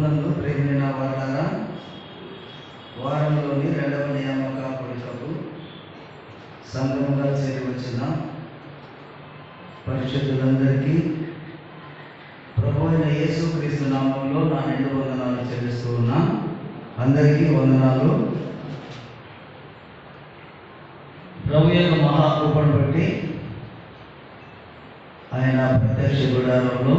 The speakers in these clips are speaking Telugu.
ప్రభువునందు ప్రేమైన వాళ్ళారా, వారంలోని రెండవ నియామక కొడుకు సంఘముగా చేరి వచ్చిన పరిశుద్ధులందరికీ ప్రభు అయిన యేసుక్రీస్తు నామంలో నా నిండు వందనాలు చెల్లిస్తూ ఉన్నా. అందరికీ వందనాలు. ప్రభు యొక్క మహాకృపను బట్టి ఆయన ప్రత్యక్ష గుడారంలో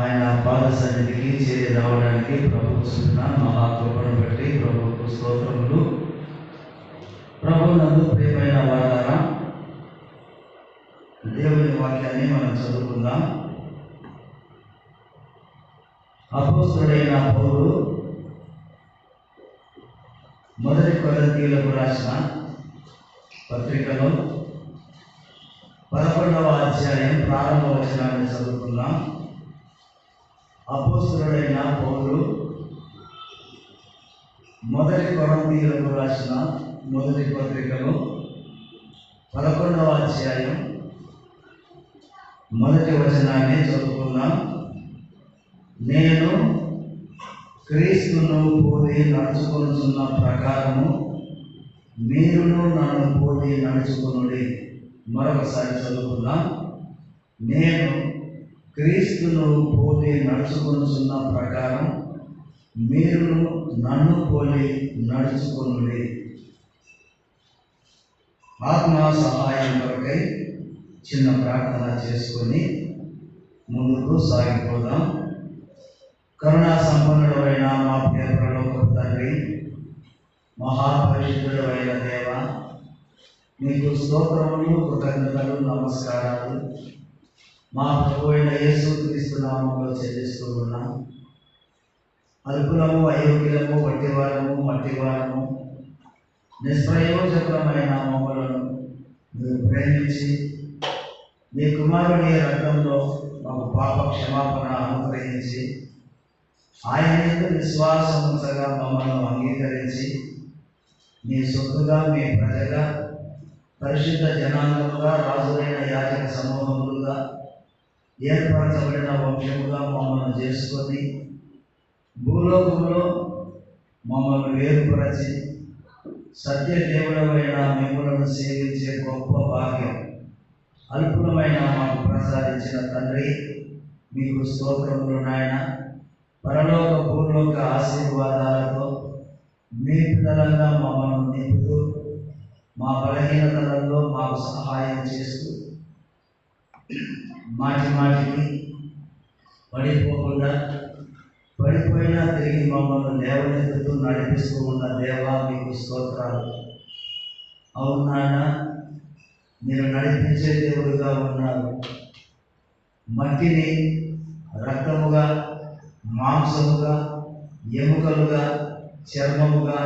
ఆయన పాద సన్నిధికి చేరి రావడానికి ప్రభు చూపిన మహాకృపను బట్టి ప్రభుకు స్తోత్రములు. ప్రభు నందు ప్రియమైన వారారా, దేవుని వాక్యాన్ని మనం చదువుకుందాం. అపోస్తలుడైన పౌలు మొదటి కొరింథీయులకు రాసిన పత్రికలో 11వ అధ్యాయం ప్రారంభ వచనాన్ని చదువుకుందాం. అపోస్తలుడైన పౌలు మొదటి కొరింథీయులకు రాసిన మొదటి పత్రికలో 11వ అధ్యాయం మొదటి వచనాన్ని చదువుకుందాం. నేను క్రీస్తును పోలి నడుచుకొనుచున్న ప్రకారము మీరును నన్ను పోలి నడుచుకొనుడి. మరొకసారి చదువుకుందాం. నేను క్రీస్తును పోలి నడుచుకొనుచున్న ప్రకారం మీరును నన్ను పోలి నడుచుకొనుడి. ఆత్మ సహాయం కొరకై చిన్న ప్రార్థన చేసుకొని ముందుకు సాగిపోదాం. కరుణా సంపన్నుడైన మా ప్రియ పరలోకపు తండ్రి, మహాపరిశుద్ధుడు అయిన దేవ, నీకు స్తోత్రములు, కృతజ్ఞతలు, నమస్కారాలు మా ప్రభు అయిన యేసుక్రీస్తు నామములో చెల్లిస్తూ ఉన్నాం. అల్పులము, అయోగ్యులము, వట్టివారము, మట్టివారము, నిష్ప్రయోజకమైన మమ్మలను మీరు ప్రేమించి మీ కుమారుని రక్తంలో మాకు పాప క్షమాపణ అనుగ్రహించి ఆయన యొక్క విశ్వాసముగా మమ్మల్ని అంగీకరించి మీ సొత్తుగా, మీ ప్రజగా, పరిశుద్ధ జనాంగముగా, రాజులైన యాజక సమూహములుగా, ఏర్పరచబడిన వంశముగా మమ్మల్ని చేసుకొని భూలోకంలో మమ్మల్ని వేరుపరచి సత్య దేవుడమైన మిమ్మలను సేవించే గొప్ప భాగ్యం అల్పులమైన మాకు ప్రసాదించిన తండ్రి, మీకు స్తోత్రములు నాయన. పరలోక భూలోక ఆశీర్వాదాలతో మీ పిల్లలంగా మమ్మల్ని నింపుతూ మా బలహీనతలలో మాకు సహాయం చేస్తూ మాటి మాటికి పడిపోకుండా, పడిపోయినా తిరిగి మమ్మల్ని లేవనెత్తుతూ నడిపిస్తూ ఉన్న దేవా, మీకు స్తోత్రాలు. అవునాయన, మీరు నడిపించే దేవుడుగా ఉన్నారు. మట్టిని రక్తముగా, మాంసముగా, ఎముకలుగా, చర్మముగా,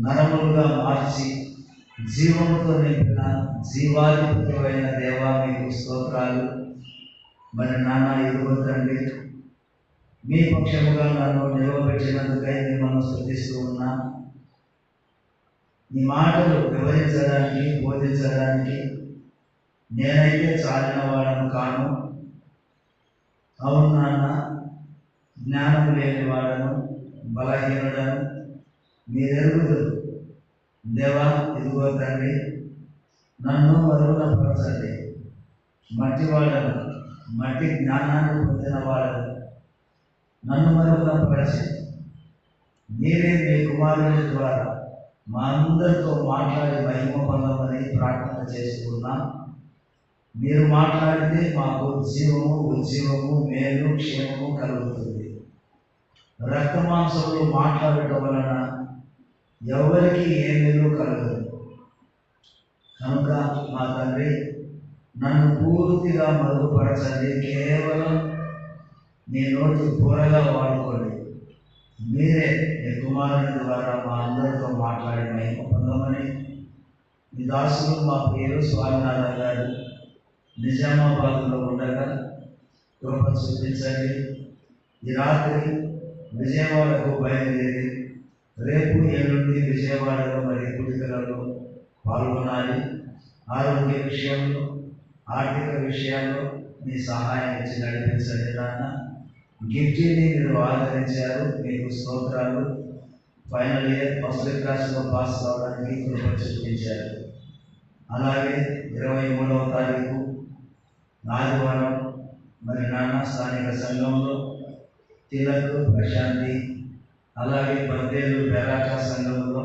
నరములుగా మార్చి జీవముతో నింపిన జీవాధిపత్యమైన దేవా, మీకు స్తోత్రాలు. మరి నాన్న, ఇదిగో తండ్రి, మీ పక్షముగా నన్ను నిలవబెట్టినందుకై మిమ్మల్ని స్తుతిస్తూ ఉన్నా. ఈ మాటలు వివరించడానికి, బోధించడానికి నేనైతే చాలిన వాడను కాను. అవును నాన్న, జ్ఞానం లేని వాడను, బలహీనుడను, మీరెరుగుదురు. దేవా, ఇదిగో తండ్రి, నన్ను మరుగునపరచండి. మట్టివాడను, మట్టి జ్ఞానాన్ని పొందిన వాడను, నన్ను మరుగునపరచి మీరే మీ కుమారుని ద్వారా మా అందరితో మాట్లాడి మహిమ పొందమని ప్రార్థన చేసుకున్నాం. మీరు మాట్లాడితే మాకు జీవము, ఉజ్జీవము, మేలు, క్షేమము కలుగుతుంది. రక్తమాంసములు మాట్లాడటం వలన ఎవరికి ఏ మేలు కలగదు. కనుక మా తండ్రి, నన్ను పూర్తిగా మరుగుపరచండి. కేవలం మీ నోటి కూరగా వాడుకోండి. మీరే మీ కుమారుని ద్వారా మా అందరితో మాట్లాడి మహిమ పొందమని మీ దాసులు మా పేరు స్వామినాథన్ గారు నిజామాబాద్లో ఉండగా కృప చూపించండి. ఈ రాత్రి విజయవాడకు బయలుదేరి రేపు ఎల్లుండి విజయవాడలో మరి కూడికలలో పాల్గొనాలి. ఆరోగ్య విషయంలో, ఆర్థిక విషయాల్లో మీ సహాయం ఇచ్చి నడిపించండి నాన్న. గిఫ్టీని మీరు ఆదరించారు, మీకు స్తోత్రాలు. ఫైనల్ ఇయర్ ఫస్ట్ క్లాస్లో పాస్ కావడానికి కృప చూపించారు. అలాగే 23వ తారీఖు ఆదివారం మరి నాన్న స్థానిక సంఘంలో తిలక్ ప్రశాంతి, అలాగే బద్దేలు బెరాక సంఘంలో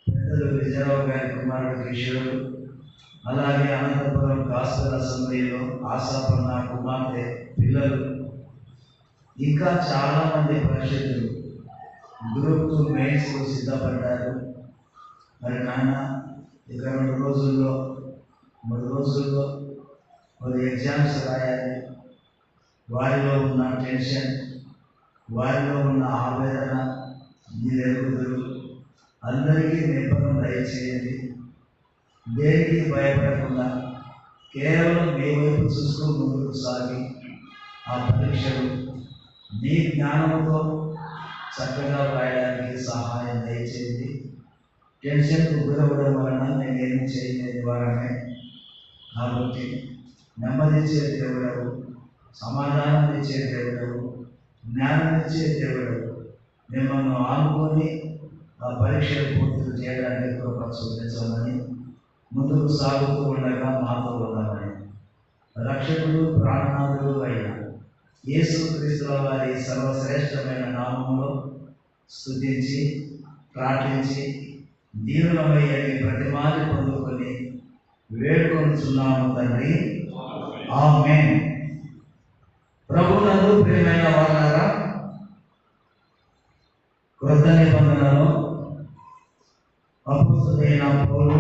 పెద్దలు విజయరావు గారి కుమారుడు కిషోరు, అలాగే అనంతపురం గాస్పెల్ అసెంబ్లీలో ఆశాపన్న కుమార్తె పిల్లలు, ఇంకా చాలామంది పరిషత్తులు గ్రూప్ 2 మెయిన్స్కు సిద్ధపడ్డారు. మరి నాన్న ఇక 2 రోజుల్లో 3 రోజుల్లో మరి ఎగ్జామ్స్ రాయాలి. వారిలో ఉన్న టెన్షన్, వారిలో ఉన్న ఆవేదన మీరు ఎరుగుదురు. అందరికీ నిబ్బరం దయచేయండి. దేనికి భయపడకుండా కేవలం మీ వైపు చూస్తూ ముందుకు సాగి ఆ పరీక్షలు మీ జ్ఞానంతో చక్కగా రాయడానికి సహాయం దయచేయండి. టెన్షన్కు గురవడం వలన నేనేమి చేయలేని వారమే. కాబట్టి నెమ్మదిచ్చే దేవుడవు, సమాధానం ఇచ్చే దేవుడవు, జ్ఞానం ఇచ్చే దేవుడవు, మిమ్మల్ని ఆనుకొని ఆ పరీక్షలు పూర్తి చేయడానికి కృప చూపించమని, ముందుకు సాగుతూ ఉండగా మాతో ఉండమని, రక్షకుడు ప్రాణనాథుడు అయిన యేసుక్రీస్తుల వారి సర్వశ్రేష్టమైన నామములో స్తుతించి ప్రార్థించి దీనులమయ్యని ప్రతిమాని పొందుకొని వేడుకొనుచున్నాము తండ్రి, ఆమేన్. ప్రభువునందు ప్రియమైన వారలారా, క్రొత్త నిబంధనలో అపోస్తలుడైన పౌలు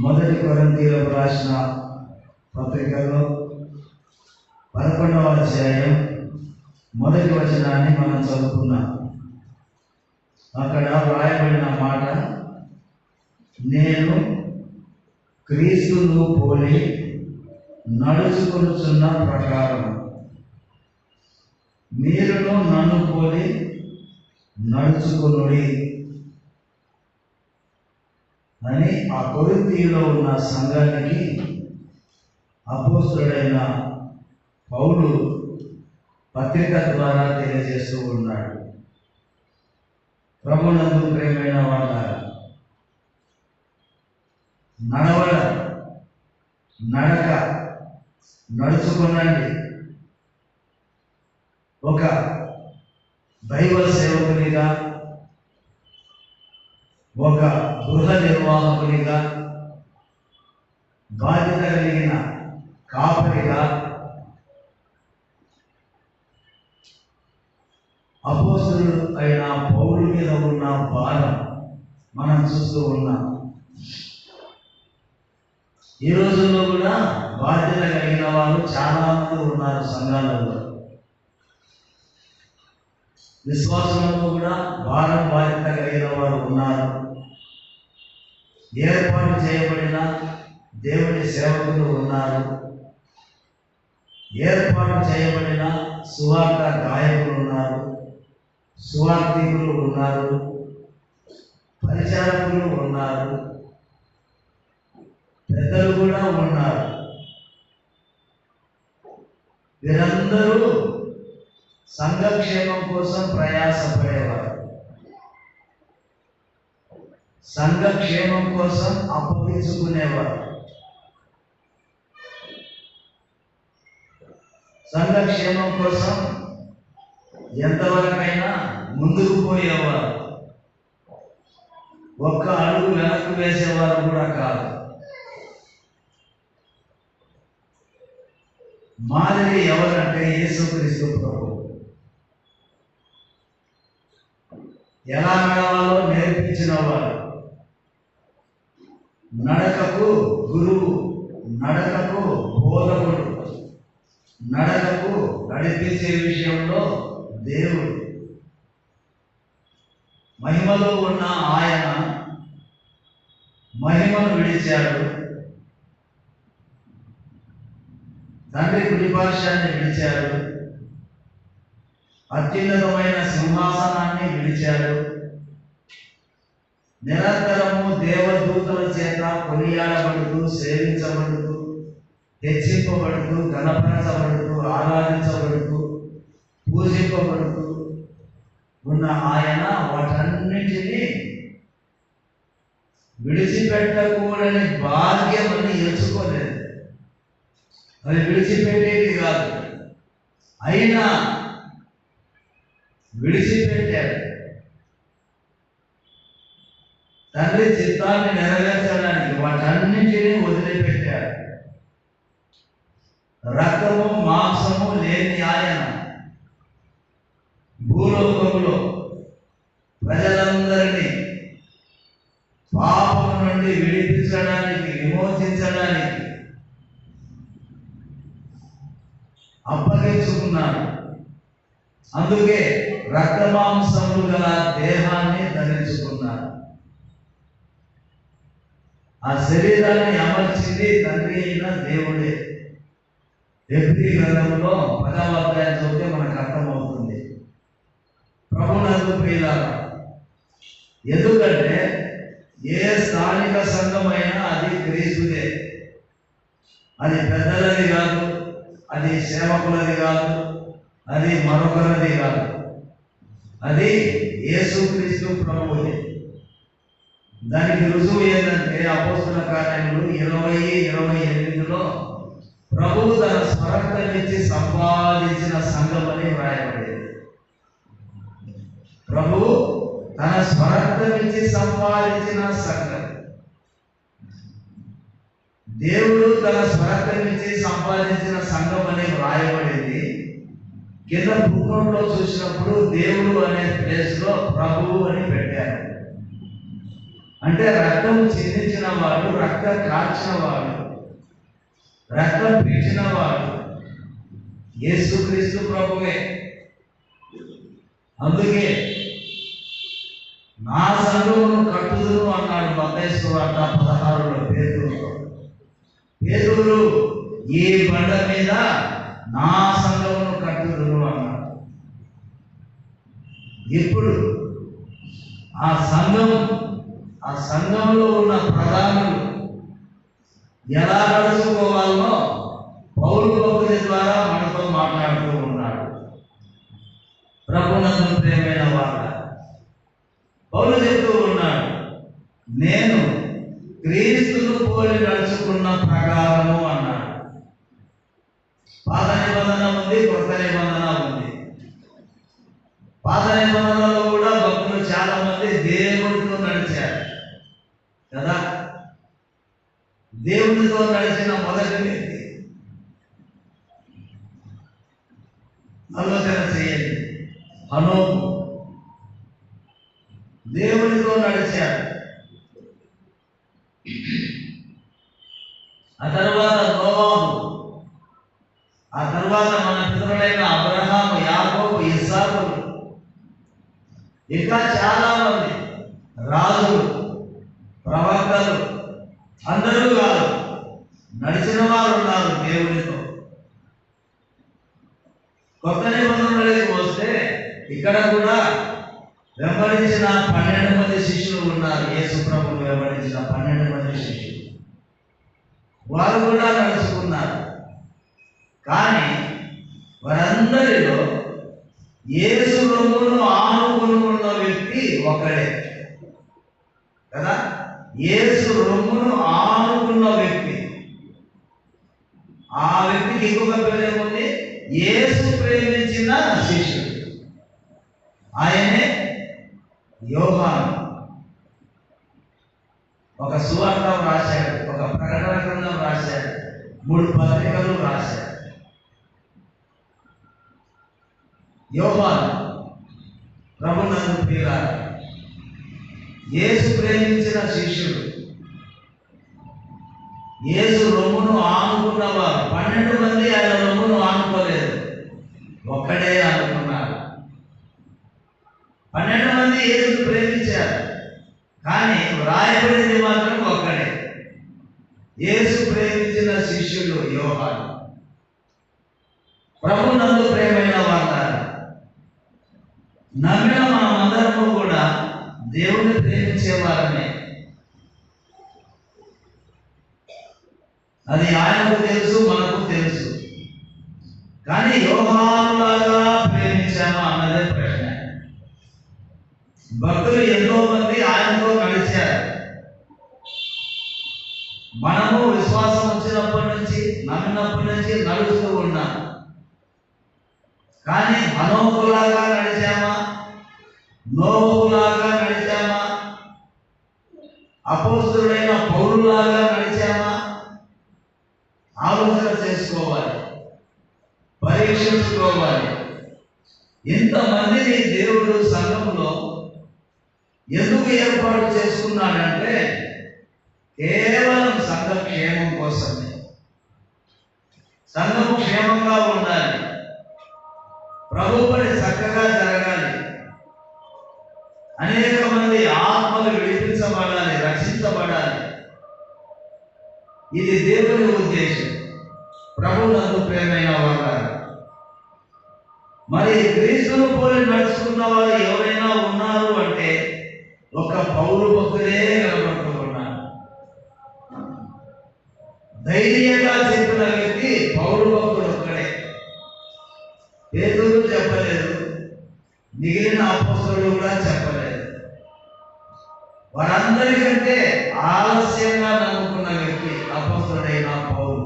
మొదటి కొరింథీయులకు రాసిన పత్రికలో 11వ అధ్యాయం మొదటి వచనాన్ని మనం చదువుకున్నాం. అక్కడ వ్రాయబడిన మాట, నేను క్రీస్తును పోలి నడుచుకొనుచున్న ప్రకారం మీరును నన్ను పోలి నడుచుకొనుడి అని ఆ కొరింథీయులో ఉన్న సంఘానికి అపోస్తలుడైన పౌలు పత్రిక ద్వారా తెలియజేస్తూ ఉన్నాడు. ప్రభువునందు ప్రియమైన వారలారా, నడక నడుచుకునండి. ఒక దైవ సేవకునిగా, ఒక గృహ నిర్వాహకునిగా, బాధ్యత కలిగిన కాపరిగా అపోస్తలుడు అయిన పౌలు మీద ఉన్న భారం మనం చూస్తూ ఉన్నాం. ఈ రోజుల్లో కూడా బాధ్యత కలిగిన వాళ్ళు చాలా మంది ఉన్నారు సంఘాలలో. విశ్వాసంలో కూడా బాధ్యత కలిగిన వారు ఉన్నారు. ఏర్పాటు చేయబడిన దేవుని సేవకులు ఉన్నారు. ఏర్పాటు చేయబడిన సువార్త గాయకులు ఉన్నారు, సువార్థికులు ఉన్నారు, పరిచారకులు ఉన్నారు, పెద్దలు కూడా ఉన్నారు. వీరందరూ సంఘక్షేమం కోసం ప్రయాసపడేవారు, సంఘక్షేమం కోసం అప్పగించుకునేవారు, సంఘక్షేమం కోసం ఎంతవరకైనా ముందుకు పోయేవారు. ఒక్క అడుగు వెనక్కు వేసేవారు కూడా కాదు. మాదిరి ఎవరంటే యేసుక్రీస్తు ప్రభువు. ఎలా నడవాలో నేర్పించిన వారు, నడకకు గురువు, నడకకు బోధకుడు, నడకకు నడిపించే విషయంలో దేవుడు. మహిమలో ఉన్న ఆయన మహిమను విడిచాడు, తండ్రి కుడిపార్శ్వాన్ని విడిచాడు, అత్యున్నతమైన సింహాసనాన్ని విడిచాడు. నిరంతరము దేవదూతల చేత కొనియాడబడుతూ, సేవించబడుతూ, హెచ్చింపబడుతూ, గణపరచబడుతూ, ఆరాధించబడుతూ పూజింపబడుతూ ఉన్న ఆయన వాటన్నిటినీ విడిచిపెట్టకూడని భాగ్యం అని ఎంచుకోలేదు. అది విడిచిపెట్టేది కాదు, అయినా విడిచిపెట్టారు. తండ్రి చిత్తాన్ని నెరవేర్చడానికి వాటన్నింటినీ వదిలిపెట్టారు. రక్తము మాంసము లేని ఆయన భూలోకంలో ప్రజలందరినీ పాపం నుండి విడిపించడానికి, విమోచించడానికి అప్పగించుకున్నాడు. అందుకే రక్తమాంసములు గల దేహాన్ని ధరించుకున్నారు. ఆ శరీరాన్ని అమర్చింది తండ్రి అయిన దేవుడే. హెబ్రీ గ్రంథంలో 10వ అధ్యాయం చదివితే మనకు అర్థమవుతుంది. ప్రభునందు ప్రియులారా, ఎందుకంటే ఏ స్థానిక సంఘమైనా అది క్రీస్తుదే. అది పెద్దలది కాదు, అది సేవకులది కాదు, అది మరొకరిది కాదు, అది యేసుక్రీస్తు ప్రభువుదే. దానికి రుజువు ఏంటంటే అపోస్తల కార్యములు 20:28లో ప్రభువు తన స్వరక్తమిచ్చి సంపాదించిన సంఘం అని వ్రాయబడింది. ప్రభువు తన స్వరక్తమిచ్చి సంపాదించిన సంఘం. దేవుడు తన స్వరక్తమిచ్చి సంపాదించిన సంఘం అని వ్రాయబడింది. కింద పుస్తకంలో చూసినప్పుడు దేవుడు అనే ప్లేస్ లో ప్రభువు అని పెట్టారు. అంటే రక్తం చిందించిన వాడు, రక్తం కాల్చిన వాడు, రక్తం పీల్చిన వాడు యేసుక్రీస్తు ప్రభువే. అందుకే నా సంఘమును కట్టుదును అన్నాడు మత్తయి సువార్త 16లో పేతురుతో. పేతురు ఈ బండ మీద నా సంఘమును కట్టుదును అన్నాడు. ఇప్పుడు ఆ సంఘంలో ఉన్న ప్రధానులు ఎలా నడుచుకోవాలో పౌలు భక్తుల ద్వారా మనతో మాట్లాడుతూ ఉన్నాడు. ప్రభునందు ప్రియమైన వాళ్ళ పౌలు చెప్తూ ఉన్నాడు, నేను క్రీస్తును పోలి నడుచుకున్న ప్రకారము అన్నాడు. పాత నిబంధన ఉంది, కొత్త నిబంధన ఉంది. పాత నిబంధనలో కూడా భక్తులు చాలా మంది దేవుడితో నడిచారు కదా. దేవుడితో నడిచిన మొదటి వ్యక్తి ఆలోచన చేయండి, హనోకు దేవుడితో నడిచాడు. ఆ తర్వాత నోవాహు, ఆ తర్వాత మన పితరులైన అబ్రహాము, యాకోబు, ఇస్సాకులు, ఇంకా చాలా మంది రాజులు, ప్రవక్తలు, అందరూ కాదు, నడిచిన వారు ఉన్నారు దేవుడితో. కొత్త నిబంధనలోకి వస్తే ఇక్కడ కూడా వెంబడించిన 12 మంది శిష్యులు ఉన్నారు. యేసు ప్రభువును వెంబడించిన 12 మంది శిష్యులు, వారు కూడా నడుచుకున్నారు. కానీ వారందరిలో యేసు రొమ్మును ఆనుకుని ఉన్న వ్యక్తి ఒకడే కదా. యేసు రొమ్మును ఆనుకున్న వ్యక్తి, ఆ వ్యక్తికి ఇంకొక పేరు ఏముంది? యేసు ప్రేమించిన శిష్యుడు. ఆయనే యోహాను. ఒక సువార్త రాశాడు, ఒక ప్రకటన గ్రంథం రాశాడు, 3 పత్రికలు రాశాడు. యోహాను ప్రభునందు ప్రియులారా, యేసు ప్రేమించిన శిష్యుడు, యేసు రొమ్మును ఆనుకున్నవారు. 12 మంది ఆయన రొమ్మును ఆనుకోలేదు, ఒక్కడే ఆనుకున్నారు. 12 మంది యేసును ప్రేమించారు, కానీ వ్రాయబడింది మాత్రం ఒక్కడే, యేసు ప్రేమించిన శిష్యుడు యోహాను. ప్రభునందు ప్రేమైన వారు, నమ్మిన మనమందరము కూడా దేవుని ప్రేమించేవారమే. అది ఆయనకు తెలుసు, మనకు తెలుసు. కానీ యోహానులాగా ప్రేమించాలి. నడిచామా అన్నదే ప్రశ్న. భక్తులు ఎంతో మంది ఆయనతో నడిచారు. మనము విశ్వాసం వచ్చినప్పటి నుంచి, నమ్మినప్పటి నుంచి నడుస్తూ ఉన్నాం. కానీ హనోకులాగా నడిచామా, నోహులాగా నడిచామా, అపోస్తలుడైన పౌలులాగా నడిచామా? ఆలోచన చేసుకోవాలి, పరీక్షించుకోవాలి. ఇంతమందిని దేవుడు సంఘంలో ఎందుకు ఏర్పాటు చేసుకున్నాడంటే కేవలం సంఘ క్షేమం కోసమే. సంఘం క్షేమంగా ఉండాలి, ప్రభు పని చక్కగా జరగాలి, అనేక మంది ఆత్మలు విడిపించబడాలి, రక్షించబడాలి. ఇది దేవుని ఉద్దేశం. ప్రభువునందు ప్రియమైన వారు, మరి క్రీస్తును పోలి నడుచుకున్న వారు ఎవరైనా ఉన్నారు అంటే ఒక పౌలు భక్తుడే కనబడుతూ ఉన్నారు. ధైర్యంగా చెప్పిన వ్యక్తి పౌలు భక్తుడు ఒక్కడే. పేతురు చెప్పలేదు, మిగిలిన అపోస్తలులు కూడా చెప్పలేదు. వారందరికంటే ఆలస్యంగా నమ్ముకున్న వ్యక్తి అపోస్తలుడైన పౌలు.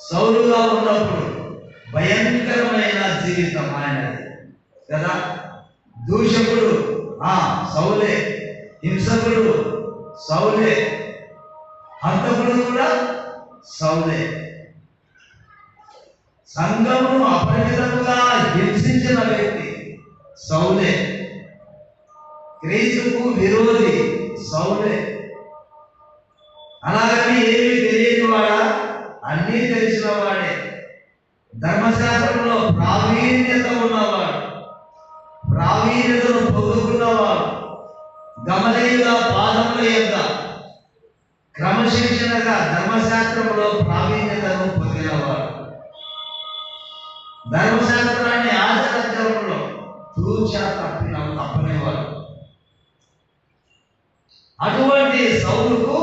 సౌలుగా ఉన్నప్పుడు భయంకరమైన జీవితం ఆయనది కదా. దూషకుడు సౌలే, హింసకుడు సౌలే, హంతకుడు కూడా సౌలే. సంఘమును అపరిమితముగా హింసించిన వ్యక్తి సౌలే. క్రీస్తుకు విరోధి సౌలే. అలాగని ఏమి తెలియని వాడా? అన్నీ తెలిసిన వాడే. ధర్మశాస్త్రంలో ప్రావీణ్యత ఉన్నవాడు, ప్రావీణ్యతను పొందుకున్నవాడు, గమనీయుల పాదముల యొక్క క్రమశిక్షణగా ధర్మశాస్త్రంలో ప్రావీణ్యతను పొందినవాడు, ధర్మశాస్త్రాన్ని ఆచరించడంలో తూచా తప్పనివాడు. అటువంటి సౌలుకు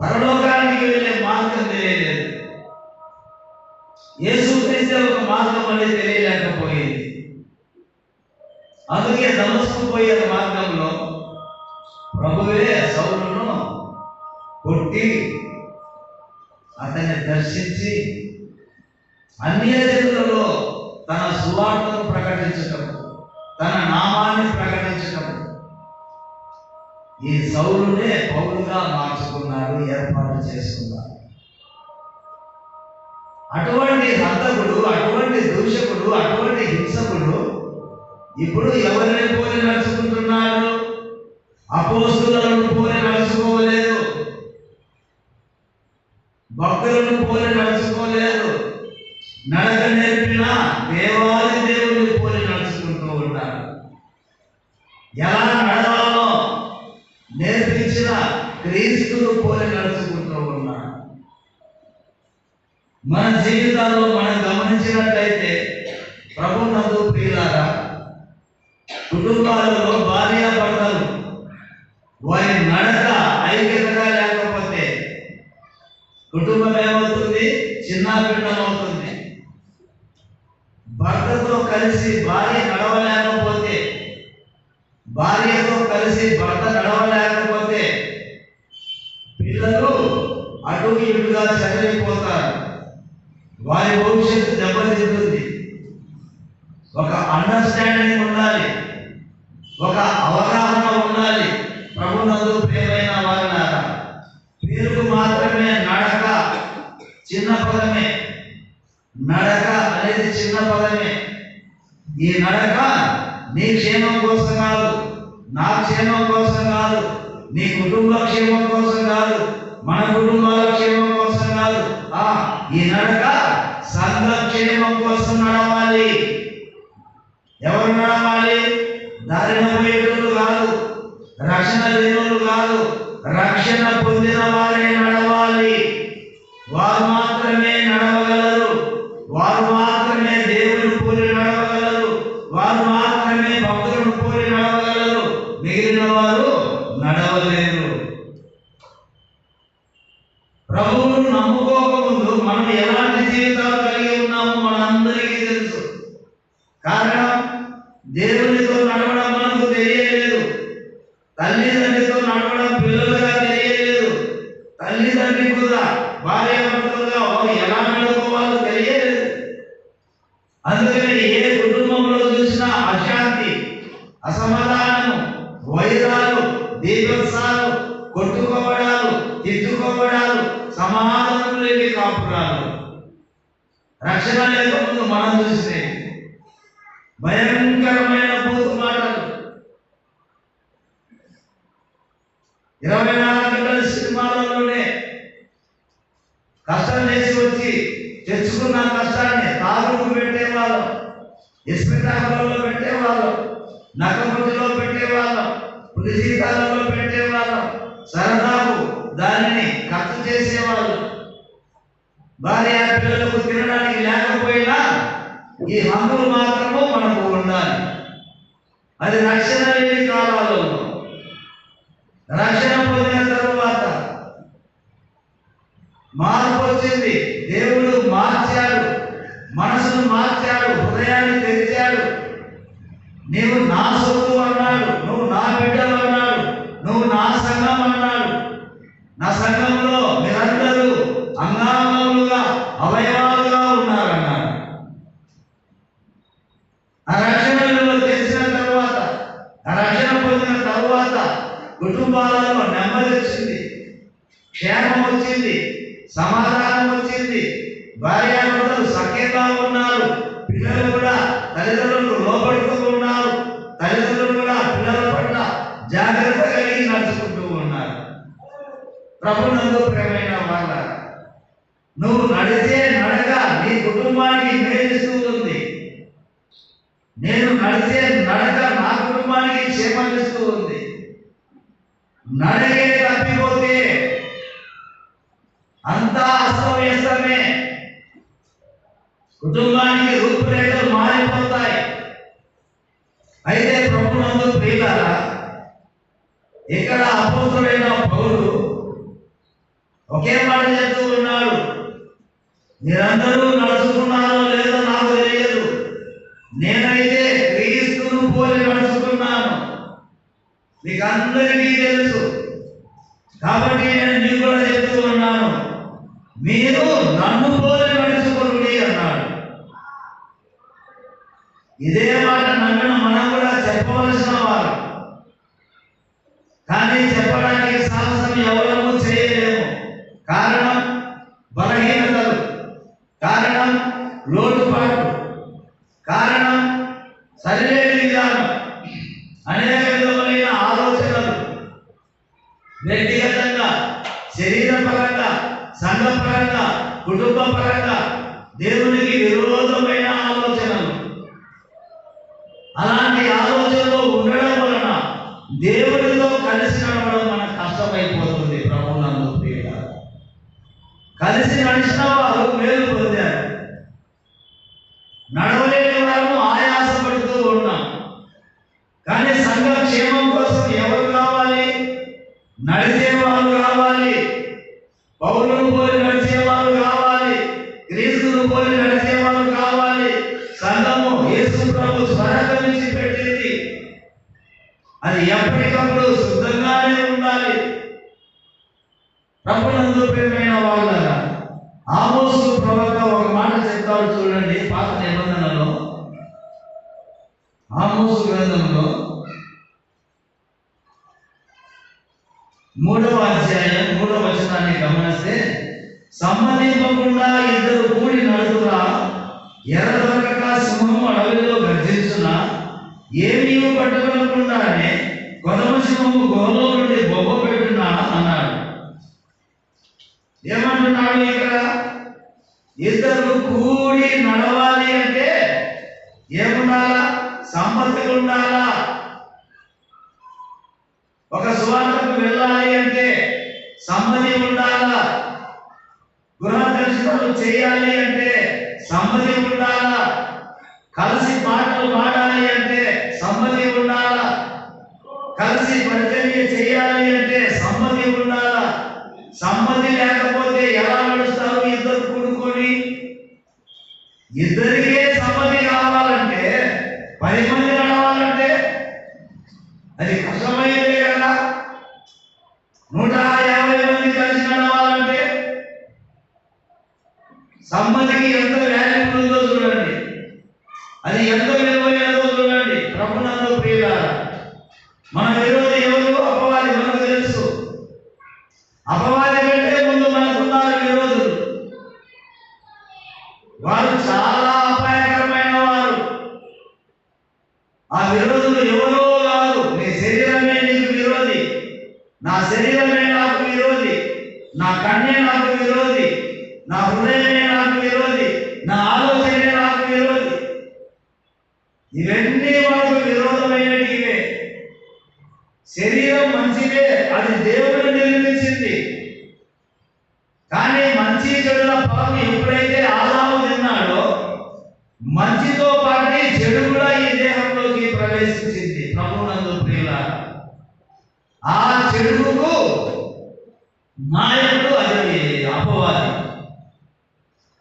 పరలోకానికి వెళ్ళే మార్గం తెలియలేదు. యేసుక్రీస్తు ఒక మార్గం అనేది తెలియలేకపోయింది. అందుకే దమస్కు పోయే మార్గంలో ప్రభువే సౌలును కొట్టి అతన్ని దర్శించి అన్యజనులలో తన సువార్తను ప్రకటించటం, తన నామాన్ని ప్రకటించటం, ఈ సౌలునే పౌలుగా మార్చుకున్నారు, ఏర్పాటు చేసుకున్నారు. అటువంటి హంతకుడు, అటువంటి దూషకుడు, అటువంటి హింసకుడు ఇప్పుడు ఎవరిని పోలి నడుచుకుంటున్నాడు? అపోస్తలులను పోలి నడుచుకోలేదు, భక్తులను పోలి నడుచుకోలేదు, నడక నేర్పిన దేవాది దేవుని పోలి నడుచుకుంటూ ఉంటారు. ఎలా నడవాలో నేర్పించిన క్రీస్తును పోలి నడుచుకుంటూ ఉన్నారు. మన జీవితాల్లో మనం గమనించినట్లయితే ప్రభునందు ప్రియులారా, కుటుంబాలలో భార్యాభర్తలు వారి నడక ఐక్యతగా లేకపోతే కుటుంబం ఏమవుతుంది? చిన్నాభిన్నమవుతుంది. భర్తతో కలిసి భార్య నడవలేకపోతే, భార్యతో కలిసి భర్త నడవలేకపోతే పిల్లలు అటు ఇటుగా చెదరైపోతారు, వారి భవిష్యత్తు దెబ్బతింటుంది. ఒక అండర్స్టాండింగ్ ఉండాలి, ఒక అవగాహన ఉండాలి. ప్రభునందు ప్రియమైన వారులారా, పేరుకు మాత్రమే నడక చిన్న పదమే, నడక అనేది చిన్న పదమే. ఈ నడక నీ క్షేమం కోసం కాదు, నా క్షేమం కోసం కాదు, నీ కుటుంబ క్షేమం కోసం కాదు, మన కుటుంబాల క్షేమం కోసం కాదు. ఈ నడక సంఘ క్షేమం కోసం నడవాలి. ఎవరు నడవాలి? దారిన పోయేటోళ్ళు కాదు, రక్షణ లేనోళ్ళు కాదు, రక్షణ పొందిన వారే నడవాలి. వారు మాత్రమే నడవగలరు, వారు మాత్రమే దేవుని పోలి నడవగలరు, వారు మాత్రమే భక్తులను పోలి నడవగలరు. మిగిలిన వారు నడవలేరు. ప్రభువును నమ్ముకోకముందు మనం ఎలాంటి జీవితాలు కలిగి ఉన్నామో మనందరికీ తెలుసు. దేవునితో నడవడం మనకు తెలియలేదు. తల్లిదండ్రితో నడవడం పిల్లలుగా తెలియలేదు. తల్లిదండ్రి కూడా భార్యాభర్తలుగా ఎలా నడుకోవాలో తెలియలేదు. అందుకని ఏ కుటుంబంలో చూసినా అశాంతి, అసమాధానం, వైరాలు, దీపత్సాలు, కొట్టుకోవడాలు, తిట్టుకోవడాలు, సమాధానం లేని కాపురాలు. రక్షణ లేకముందు మనం చూస్తే భయంకరమైన బూతు మాటలు, 24 గంటల సినిమాలలోనే కష్టం చేసి వచ్చి తెచ్చుకున్న కష్టాన్ని తాగుకు పెట్టేవాళ్ళం, ఇస్పిటాకులలో పెట్టేవాళ్ళం, నక్కముద్దులో పెట్టేవాళ్ళం, పులిజీతాలలో పెట్టేవాళ్ళం, సరదాకు దానిని ఖర్చు చేసేవాళ్ళు. భార్య పిల్లలకు తినడానికి లేకపోయినా ఈ హంగులు మాత్రము మనకు ఉండాలి. అది రక్షణ లేని కాలాలలో. రక్షణ పొందిన తరువాత మార్పు వచ్చింది. దేవుడు మార్చాడు, మనసును మార్చాడు, హృదయాన్ని తెరిచాడు. నీవు నా సొత్తు అన్నాడు, నువ్వు నా బిడ్డలు అన్నాడు, నువ్వు నా సంఘం అన్నాడు. నా సంఘంలో మీరందరూ అంగాంగములుగా, అవయవాలుగా ఉన్నారన్నాడు. ఆ రక్షణలో తెలిసిన తర్వాత, ఆ రక్షణ పొందిన తర్వాత కుటుంబాలలో నెమ్మది వచ్చింది, క్షేమం వచ్చింది, సమాధానం వచ్చింది. భార్యాభర్తలు సఖ్యంగా ఉన్నారు. పిల్లలు కూడా తల్లిదండ్రులకు లోబడుతూ ఉన్నారు. తల్లిదండ్రులు కూడా పిల్లల పట్ల జాగ్రత్త కలిగి నడుచుకుంటూ ఉన్నారు. ప్రభునందు ప్రియమైన వాళ్ళ, నువ్వు నడిచే నడక నీ కుటుంబానికి మేలుస్తూ ఉంది. నేను నడిచే నడక నా కుటుంబానికి క్షేమమిస్తూ ఉంది. నడకే తప్పిపోతే అంతా అస్తవ్యస్తమే. కుటుంబానికి రూపురేఖలు మారిపోతాయి. అయితే ప్రభునందు ప్రియులారా, ఇక్కడ అపోస్తుడైన పౌలు ఒకే మాట చెప్తూ ఉన్నాడు. మీరందరూ నడుచుకున్నారో లేదో నాకు తెలియదు, నేనైతే క్రీస్తును పోలి నడుచుకున్నాను. మీకు అందరికీ తెలుసు. కాబట్టి నేను మీకు కూడా చెప్తూ ఉన్నాను, మీరు నన్ను పోలి నడుచుకోండి అన్నాడు. ఇదే మాట నన్ను మనం కూడా చెప్పవలసిన వారు. కానీ చెప్పడానికి సాహసం ఎవరూ చేయలేము. కారణం బలహీనతలు, కారణం లోటుపాటు, కారణం సరిలేని విధానం, అనేక విధములైన ఆలోచనలు, వ్యక్తిగతంగా, శరీరపరంగా, సంఘపరంగా, కుటుంబపరంగా దేవునికి విరోధమైన ఆలోచనలు. అలాంటి ఆలోచనలో ఉండడం వలన దేవుడితో కలిసి నడవడం మనకు కష్టమైపోతుంది. ప్రభునందు ప్రియులారా, కలిసి నడిచిన వారు మేలు పొందారు. నడవలేని వారు ఆయాసపడుతూ ఉన్నాం. కానీ సంఘ క్షేమం కోసం ఎవరు కావాలి? నడిచేవారు కావాలి. పౌలును పోలి నడిచేవారు కావాలి. క్రీస్తును పోలి నడిచేవారు కావాలి. సంఘము యేసు ప్రభు స్వరకమించి పెట్టింది. అది ఎప్పటికప్పుడు శుద్ధంగానే ఉండాలి. ప్రభునందు ప్రియమైన వాళ్ళారా, ఆమోసు ప్రవక్త ఒక మాట చెప్తాడు చూడండి. పాత నిబంధనలో ఆమోసు గ్రంథంలో 3వ అధ్యాయం 3వ వచనాన్ని గమనిస్తే, సంబంధింపకుండా ఇద్దరు కూడి నడుతురా, ఎర్ర దొరకక సింహము అడవిలో గర్జించున, ఏమీ పట్టుకోకుండానే కొదమ సింహము గోలో నుండి బొబ్బ పెట్టునా అన్నాడు. ఏమంటున్నాడు ఇక్కడ? ఇద్దరు కూడి నడవాలి అంటే ఏముండాలా? సమ్మతి ఉండాలా. ఒక సువార్తకు వెళ్ళాలి అంటే సమ్మతి ఉండాలా. గృహ దర్శనాలు చేయాలి అంటే సమ్మతి ఉండాలా. కలిసి పాటలు పాడాలి అంటే సమ్మతి ఉండాలా. కలిసి పరిచర్య చేయాలి అంటే సమ్మతి ఉండాలా. సమ్మతి లేకపోతే ఎలా నడుస్తారు ఇద్దరు కూడుకొని? ఇద్దరికే సమ్మతి కావాలంటే 10 మంది నడవాలి. అది కష్టమైందే కదా. 150 మంది కలిసి నడవాలంటే సమ్మతికి ఎంత వాల్యూబుల్ ఉందో చూడండి, అది ఎంత విలువైనదో చూడండి. ప్రభునందు ప్రియులారా, మన విరోధి ఎవరు? అపవాది. మనకు తెలుసు. అపవాది కంటే ముందు మనకున్నారు విరోధులు. వారు చాలా అపాయకరమైన వారు. ఆ విరోధులు ఎవరో కాదు, నీ శరీరమే నీకు విరోధి, నా శరీరమే నాకు విరోధి, నా కన్నే నాకు విరోధి, నా హృదయమే నాకు విరోధి, నా ఆలోచనే నాకు విరోధి. ఇవన్నీ మనకు విరోధమైనటివే. శరీరం మంచిదే, అది దేవుడు నిర్మించింది. కానీ మంచి చెడుల ఫలం ఎప్పుడైతే ఆదాము తిన్నాడో, మంచితో పాటు చెడు కూడా ఈ దేహంలోకి ప్రవేశించింది. ప్రభువునందు ప్రియులారా, ఆ చెడుకు నాయకుడు అది అపవాది.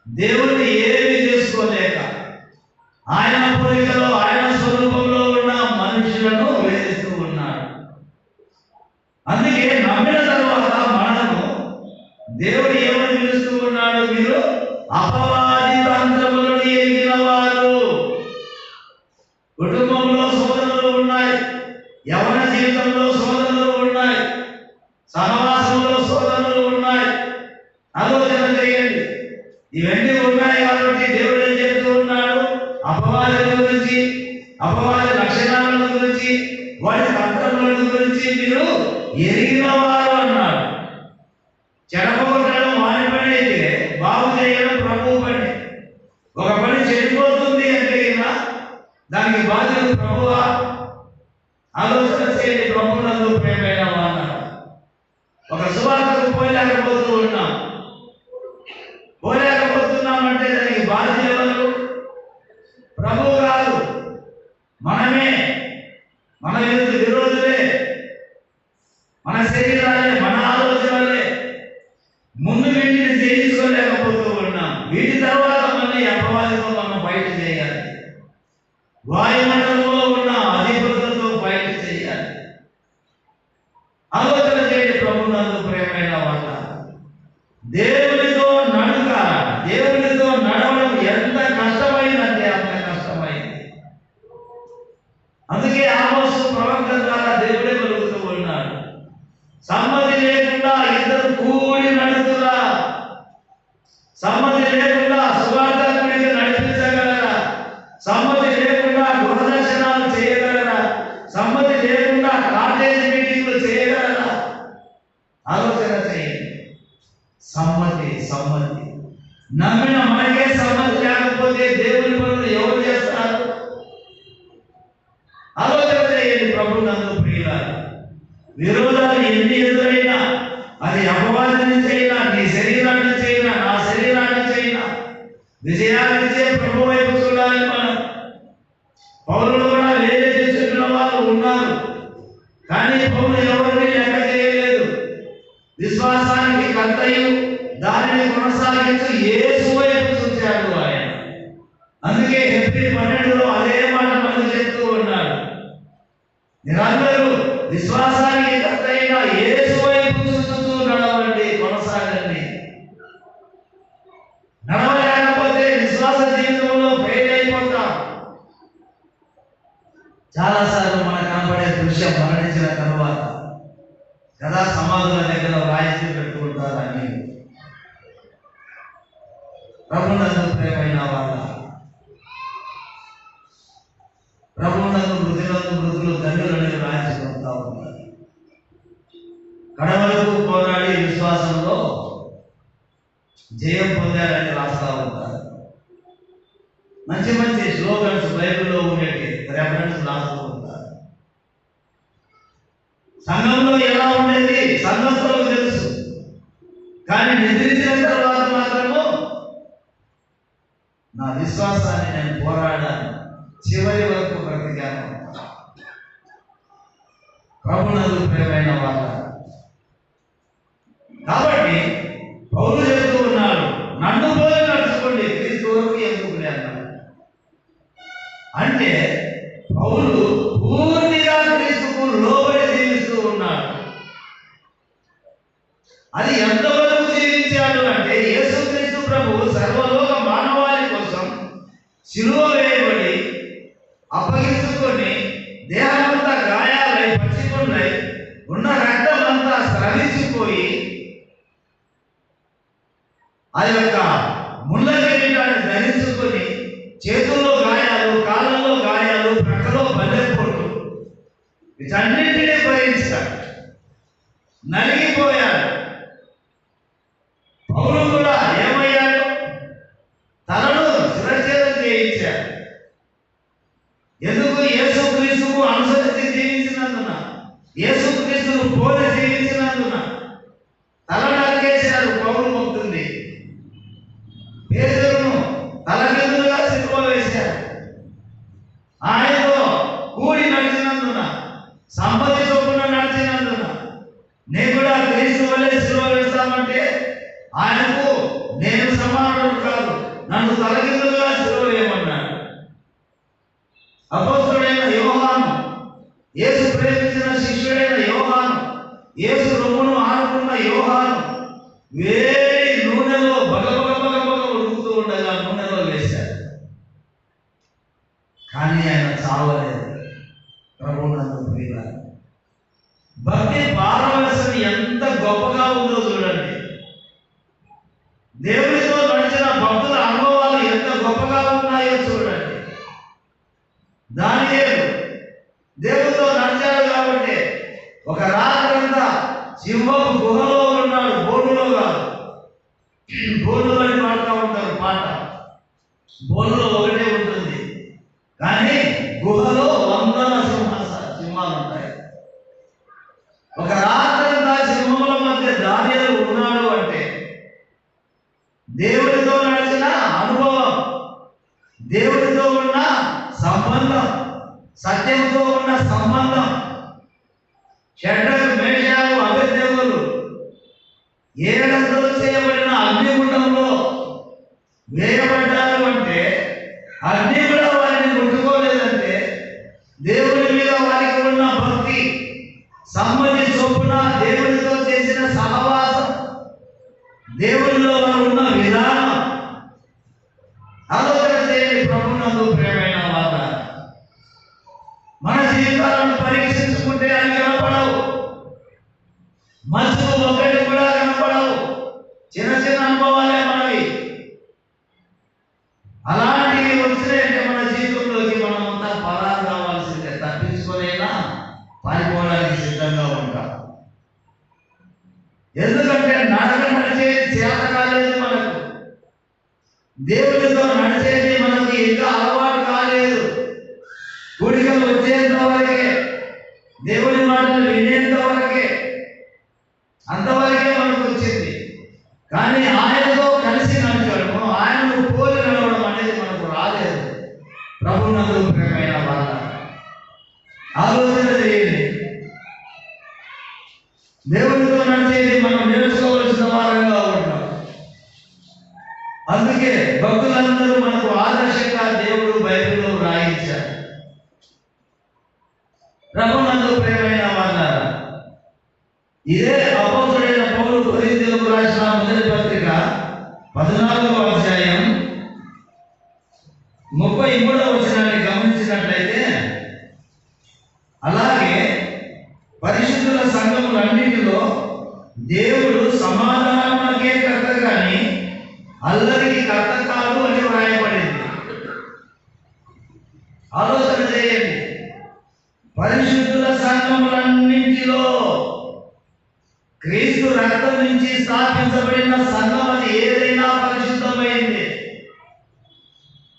దేవుడిని ఏమీ చేసుకోలేక ఆయన పోలికలో ఆయన స్వరూపంలో ఉన్న మనుషులను వేధిస్తూ ఉన్నాడు. అందుకే నమ్మిన తర్వాత మనము దేవుడు ఏమని పిలుస్తూ ఉన్నాడు? మీరు అపవాది తంత్రములను ఎరిగిన వారు. కుటుంబంలో శోధనలు ఉన్నాయి, యవన జీవితంలో శోధనలు ఉన్నాయి, సహవాసంలో శోధనలు ఉన్నాయి. ఆలోచన చేయండి. ఇవన్నీ ఉన్నాయి కాబట్టి దేవుడు ఏం చెప్తూ ఉన్నాడు? అపవాది గురించి, అపవాది లక్షణాలను గురించి, వాడి తంత్రములను గురించి మీరు ఎరిగిన వారు అన్నాడు. చెడగొట్టడం వాని పని అయితే బాగు చేయడం ప్రభువు పని. ఒక పని చెడిపోతుంది అంటే దానికి బాధ్యత ప్రభువా? ఆలోచన చేయండి. ప్రభువునందు ప్రియమైన వారు, ఒక సువార్తకు పోలేకపోతున్నామంటే దానికి బాధ్యత ఎవరు? ప్రభువు కాదు, మనమే. మన విరోధులే, మన శరీరాలే, మన ఆలోచనలే. ముందు వీటిని జయించుకోలేకపోతూ ఉన్నాం. వీటి తర్వాత మళ్ళీ అపవాదితో మనం బయట చేయాలి. వాయుమండలంలో ఉన్న అధిపతులతో బయట చేయాలి. ఆలోచన చేయండి. ప్రభువునందు ప్రియమైన వాళ్ళ, దేవునితో నడుక, దేవునితో నడవడం ఎంత కష్టమైందంటే అంత కష్టమైంది. అందుకే ఆమోసు ప్రవక్త ద్వారా దేవుడే పలుకుతూ ఉన్నాడు, సమ్మతి లేకుండా ఇద్దరు కూడి నడుతురా. సమ్మతి లేకుండా సువార్తకుడిని నడిపించగలరా? సమ్మతి లేకుండా గృహదర్శనాలు చేయగలరా? సమ్మతి లేకుండా కాటేజ్ మీటింగ్లు చేయగలరా? ఆలోచన చేయండి. సమ్మతి, సమ్మతి. నమ్మిన మనకే సమ్మతి లేకపోతే దేవుని పనులు ఎవరు చేస్తారు? ఆలోచన చేయండి. ప్రభువునందు ప్రియులారా, విరోధాలు ఎన్ని ఎదురైనా, అది అపవాది నుంచి అయినా, నీ శరీరాన్ని నుంచి అయినా, నా శరీరాన్ని నుంచి అయినా, విజయాన్నిచ్చే ప్రభు వైపు చూడాలి మనం. పౌరులు కూడా వేరే చేసుకున్న వాళ్ళు ఉన్నారు, కానీ పౌరులు ఎవరిని లెక్క చేయలేదు. విశ్వాసానికి కర్తయు దానిని కొనసాగించు యేసు వైపు చూశాడు ఆయన. అందుకే హెబ్రీ 12లో అదే మాట మనకు చెప్తూ ఉన్నాడు, మీరందరూ విశ్వాసానికి కర్తైన యేసు వైపు చూస్తూ నడవండి, కొనసాగండి. నడవలేకపోతే విశ్వాస జీవితంలో ఫెయిల్ అయిపోతాం. చాలాసార్లు మనకు కనబడే దృశ్యం, మరణించిన తర్వాత కదా సమాధుల దగ్గర రాయితీ పెట్టుకుంటారు అని. ప్రభువునందు ప్రియమైన వాళ్ళ, ప్రభువునందు మృతులు ధన్యులని రాయించుకుంటా ఉంటారు. కడవరకు పోరాడి విశ్వాసంలో జయం పొందారని రాస్తా ఉంటారు. మంచి మంచి స్లోగన్స్ బైబిల్లో ఉండేటి రెఫరెన్స్ రాస్తూ ఉంటారు. సంఘంలో ఎలా ఉండేది సంఘస్థులకు తెలుసు, కానీ నిద్రించిన తర్వాత మాత్రము నా విశ్వాసాన్ని నేను పోరాడాను, చివరి వరకు బ్రతికాను. ప్రభువునందు ప్రియమైన వాళ్ళ, కాబట్టి పౌలు చెప్తూ ఉన్నాడు, నన్ను పోలి నడుచుకోండి, క్రీస్తు వరకు ఎందుకు అన్నాడు. అంటే పౌలు పూర్తిగా క్రీస్తుకు ఆ యొక్క ముళ్ళ కిరీటాన్ని ధరించుకొని చేతుల్లో గాయాలు, కాళ్ళలో గాయాలు, ప్రక్కలో బల్లెపోటు, వీటన్నింటినీ భరించాడు, నలిగిపోయాడు. పౌలు కూడా ఏమయ్యాడు? తనను శిరఛేదం చేయించాడు. ఎందుకు? యేసుక్రీస్తుకు అనుసరించి జీవించినందున, యేసుక్రీస్తును పోలి జీవించినందున తల నరికేశారు. పౌలు భక్తుడిని, పేతురును తలకిందులుగా సిలువ వేశారు. ఆయనతో కూడి నడిచినందున, సంపత్తి చొప్పున నడిచినందున, నేను కూడా క్రీస్తు వలె సిలువ వేస్తామంటే ఆయనకు నేను సమానుడు కాదు, నన్ను తలకిందులుగా సిలువ వేయమన్నాడు. అపోస్తలుడైన యోహాను, యేసు ప్రేమించిన శిష్యుడైన యోహాను, యేసు రొమ్మును ఆనుకున్న యోహాను వేడి నూనెలో బగబగ ఉడుకుతూ ఉండగా నూనెలో వేశాడు. కానీ ఆయన చావలేదు. ప్రభువునందు ప్రియులారా, భక్తి పారవశ్యం ఎంత గొప్పగా ఉందో చూడండి. దేవుడితో నడిచిన భక్తుల అనుభవాలు ఎంత గొప్పగా ఉన్నాయో చూడండి. దానియేలు దేవుడితో నడిచాడు కాబట్టి ఒక రాత్రంతా సింహపు గుహలో ఉన్నాడు, బోనులో కాదు. బోనులో అని పాడుతూ ఉంటారు పాట. బోనులో ఒకటే ఉంటుంది, కానీ గుహలో వందల సింహాలు ఉంటాయి. ఒక రాత్రంతా సింహముల మధ్య దానియేలు ఉన్నాడు అంటే దేవుడితో నడిచిన అనుభవం, దేవుడితో ఉన్న సంబంధం, సత్యంతో ఉన్న సంబంధం. షడ్రకు, మేషాకు, అబేద్నెగోలు ఏడంతలు చేయబడిన అగ్నిగుండంలో వేయబడ్డారు అంటే అగ్ని కూడా వారిని ముట్టుకోలేదంటే దేవుడి మీద వారికి ఉన్న భక్తి, సమ్మతి చొప్పున దేవుడితో చేసిన సహవాసం, దేవుడిలో వారు ఉన్న విధానం. ఆలోచన చేయండి ప్రభువునందు ప్రియమైన వారు. మన జీవితాలను పరీక్షించుకుంటే అవి కనపడవు, మనసు ఒకటి కూడా కనపడవు. చిన్న చిన్న అనుభవాలే మనవి. అలాంటివి వచ్చినాయంటే మన జీవితంలోకి మనమంతా పరారు కావాల్సిందే, తప్పించుకోలేనా పారిపోవడానికి సిద్ధంగా ఉంటాం. ఎందుకంటే నడిచేది చేత కాలేదు మనకు, దేవుడితో నడిచేది మనకి ఇంకా అలవాటు కాలేదు. కూడికలు వచ్చేంత వరకే, దేవుడి మాటలు వినేంత వరకే, అంతవరకే మనకు వచ్చింది. కానీ ఆయనతో కలిసి నడచడము, ఆయనను పోలి నడవడం అనేది మనకు రాలేదు. ప్రభువునందు ప్రియమైన వాళ్ళ ఆలోచన చేయండి. దేవుడితో నడిచేది మనం నేర్చుకోవలసిన వారంగా ఉంటాం. అందుకే భక్తులందరూ మనకు ఆదర్శంగా దేవుడు బైబిల్లో రాయించారు. ప్రభువునందు ప్రియమైన వాళ్ళారా, ఇదే అపోస్తలుడైన పౌలు కొరింథీయులకు రాసిన మొదటి పత్రిక 14వ అధ్యాయం 33వ వచనాన్ని గమనించినట్లయితే, అలాగే పరిశుద్ధుల సంఘములన్నిటిలో దేవుడు సమాధానానికే కర్త కానీ అల్లరికి కర్త కాదు అని వ్రాయబడింది. ఆలోచన చేయండి. పరిశుద్ధుల సంఘములన్నింటిలో క్రీస్తు రక్తం నుంచి స్థాపించబడిన సంఘం అది ఏదైనా పరిశుద్ధమైంది.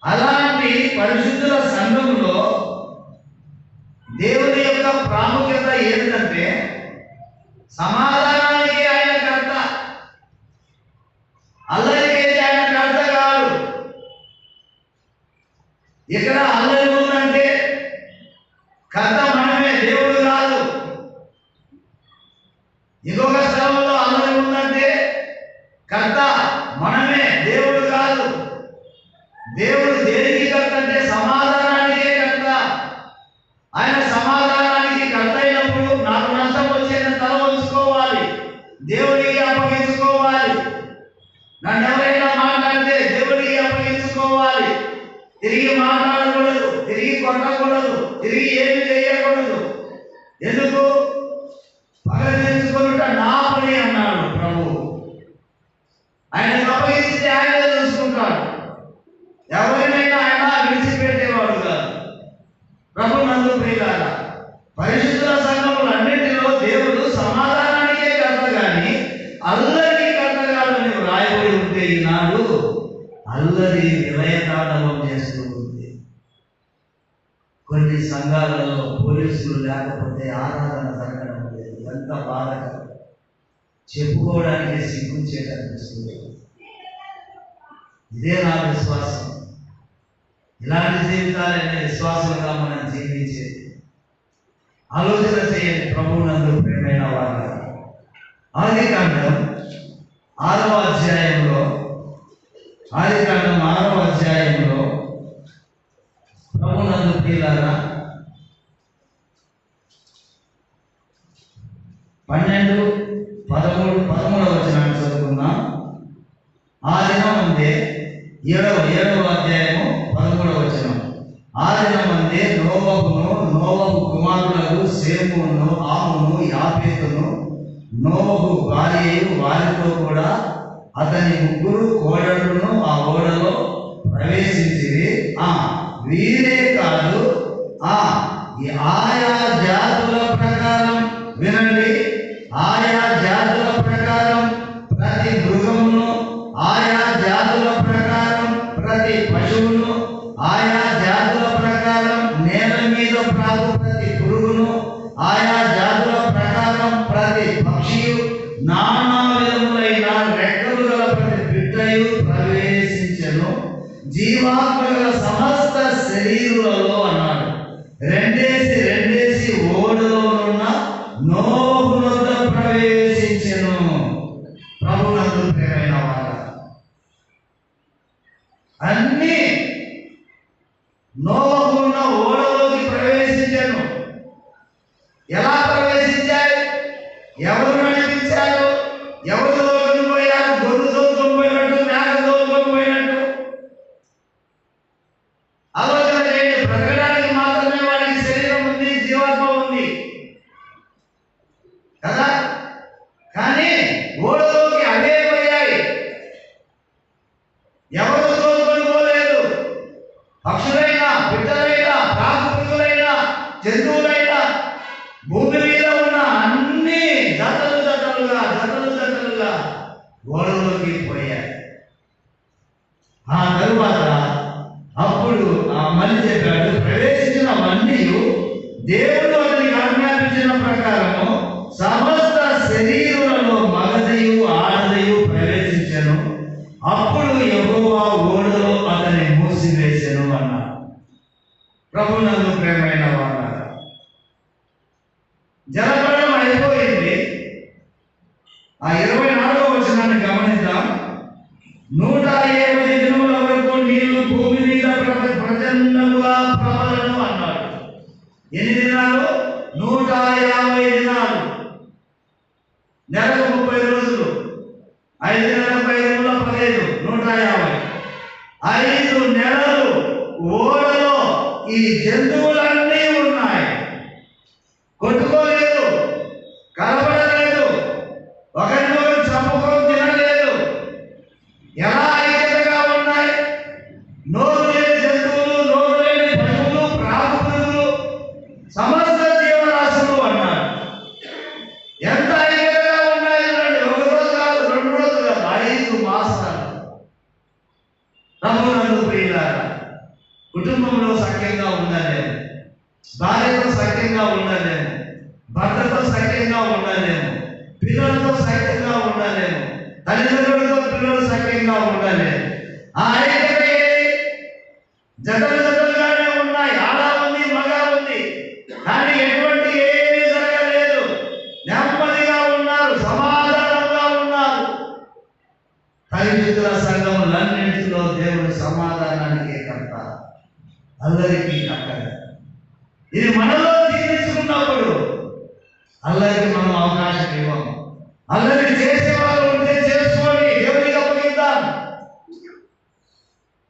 అలాంటి పరిశుద్ధుల సంఘంలో దేవుని యొక్క ప్రాముఖ్యత ఏంటంటే సమాధానానికి ఆయన కర్త, అల్లరికి ఆయన కర్త కాదు. ఇక్కడ అల్లరి ఉందంటే కర్త మనమే, దేవుడు కాదు. ఇంకొక స్థలంలో అల్లరి ఉందంటే కర్త మనమే, దేవుడు కాదు. దేవుడు దేనికి కర్త అంటే సమాధానానికే కర్త. ఆయన సమాధానానికి కర్త అయినప్పుడు నాకు నష్టం వచ్చేదని తల వంచుకోవాలి, దేవుడికి అప్పగించుకోవాలి. నన్ను ఎవరైనా మాట్లాడితే దేవుడికి అప్పగించుకోవాలి. తిరిగి మాట్లాడకూడదు, తిరిగి కొట్టకూడదు, తిరిగి ఏమి చేయకూడదు. ఎందుకు? పగ తీర్చుకొనుట నా పని అన్నాడు ప్రభు. ఆయనకు అప్పగించి పరిశుద్ధుల సంఘములన్నిటిలో దేవుడు సమాధానానికే కర్త కానీ అల్లరికి కర్త కాదని వ్రాయబడి ఉంటే ఈనాడు అల్లరి విలయతాండవం చేస్తూ ఉంది. కొన్ని సంఘాలలో పోలీసులు లేకపోతే ఆరాధన జరగడం లేదు. ఎంత బాధకరం, చెప్పుకోవడానికి సిగ్గుచేటనిపిస్తుంది. ఇదే నా విశ్వాసం. ఇలాంటి జీవితాలైన విశ్వాసులుగా మనం జీవించేది. ఆలోచన చేయండి. ప్రభువునందు ప్రియమైన వారు, ఆదికాండం 6వ అధ్యాయంలో ప్రభువునందు ప్రియులారా 12, 13 వచనాన్ని చదువుకుందాం. ఆ దినమందే 7వ అధ్యాయము 13వ వచనం. ఆ దినమందే నోవహు కుమారులకు సేమును, ఆమును, యాపేతును, నోవహు భార్యయు వారితో కూడా అతని 3 కోడళ్లను ఆ ఓడలో ప్రవేశించిరి. వీరే కాదు, ఆయా జాతుల ప్రకారం వినండి, ఆయా జాతుల ప్రకారం ప్రతి మృగమును, ఆయా జాతుల ప్రకారం ప్రతి పశువును, ఆయా జాతుల ప్రకారం నేల మీద ప్రాకు ప్రతి పురుగును, ఆయా జాతుల ప్రకారం ప్రతి పక్షియు, నానా విధములైన రెక్కలు గల ప్రతి బిడ్డయు ప్రవేశించెను. జీవాత్మగల సమస్త శరీరులలో అన్నాడు. రెండేసి ఓడలో ఉన్న నోవహు వద్ద ప్రవేశించెను. ప్రభువునందు ప్రియమైన వారు, అన్ని నోవహు ఉన్న ఓడలోకి ప్రవేశించెను. ఎలా ప్రవేశించాయి? ఎవరు నడిపించారు? ఎవరు తోలుకొని పోయారు? గొర్రె తోలుకొని పోయినట్టు, మేక తోలుకొని పోయినట్టు ఆలోచన చేయండి. బ్రతకడానికి మాత్రమే వాడికి శరీరం ఉంది, జీవాత్మ ఉంది కదా. కానీ ఓడలోకి అవే పోయాయి. ఎవరు తోలుకొని పోలేదు. పక్షులైనా, బిడ్డలైనా, ప్రాకృతులైనా, జంతువులైనా, భూమి మీద ఉన్న అన్ని జతలుగా ఓడలోకి పోయాయి. ఆ తరువాత అప్పుడు మళ్ళీ చెప్పాడు, ప్రవేశించినవన్నీ దేవుడు అతనికి ఆజ్ఞాపించిన ప్రకారము సమస్త శరీరులలో మగదయు ఆడదయు ప్రవేశించెను. అప్పుడు యెహోవా ఓడలో అతన్ని మూసివేసెను అన్నాడు. ప్రభువునందు ప్రియమైన వారు, జలప్రళయం అయిపోయింది. ఆ 24వ వచనాన్ని గమనిద్దాం. 120 దినముల వరకు నీళ్లు భూమి మీద ప్రచండముగా ప్రబలను అన్నాడు. ఎన్ని దినాలు? 150 దినాలు. నెలకు 30 రోజులు. 5 నెలల 15 150. 5 నెలలు ఓడలో ఈ జంతువులన్నీ ఉన్నాయి. కొట్టుకోలేదు, కలపడలేదు, ఒకరినొకరు చంపుకొని తినలేదు. ఎలా ఐక్యతగా ఉన్నాయి? నోరు లేని జంతువులు, నోరు లేని పశువులు, ప్రాకృతులు, సమస్త జీవరాశులు అన్నారు. ఎంత ఐక్యతగా ఉన్నాయి చూడండి. 1 రోజు కాదు, 2 రోజులు కాదు, 5 మాసాలు. ప్రభువునందు ప్రియులారా, కుటుంబంలో సఖ్యంగా ఉండలేము, భార్యతో సఖ్యంగా ఉండలేము, భర్తతో సఖ్యంగా ఉండలేము, పిల్లలతో సఖ్యంగా ఉండలేము, తల్లిదండ్రులతో పిల్లలు సఖ్యంగా ఉండలేము. ఆ ఐక్యత జతలుగానే ఉన్నాయి. ఆడ ఉంది, మగ ఉంది, కానీ ఎటువంటి ఏమీ జరగలేదు. నెమ్మదిగా ఉన్నారు, సమాధానంగా ఉన్నారు. పరిశుద్ధుల సంఘములన్నింటిలో దేవుడు సమాధానానికి కర్త, అల్లరికి కర్త. ఇది మనలో జీవించుకున్నప్పుడు అల్లరికి మనం అవకాశం ఇవ్వము. అల్లరి చేసేవాళ్ళు ఉంటే చేసుకోండి, దేవుడికి అప్పగిద్దాం.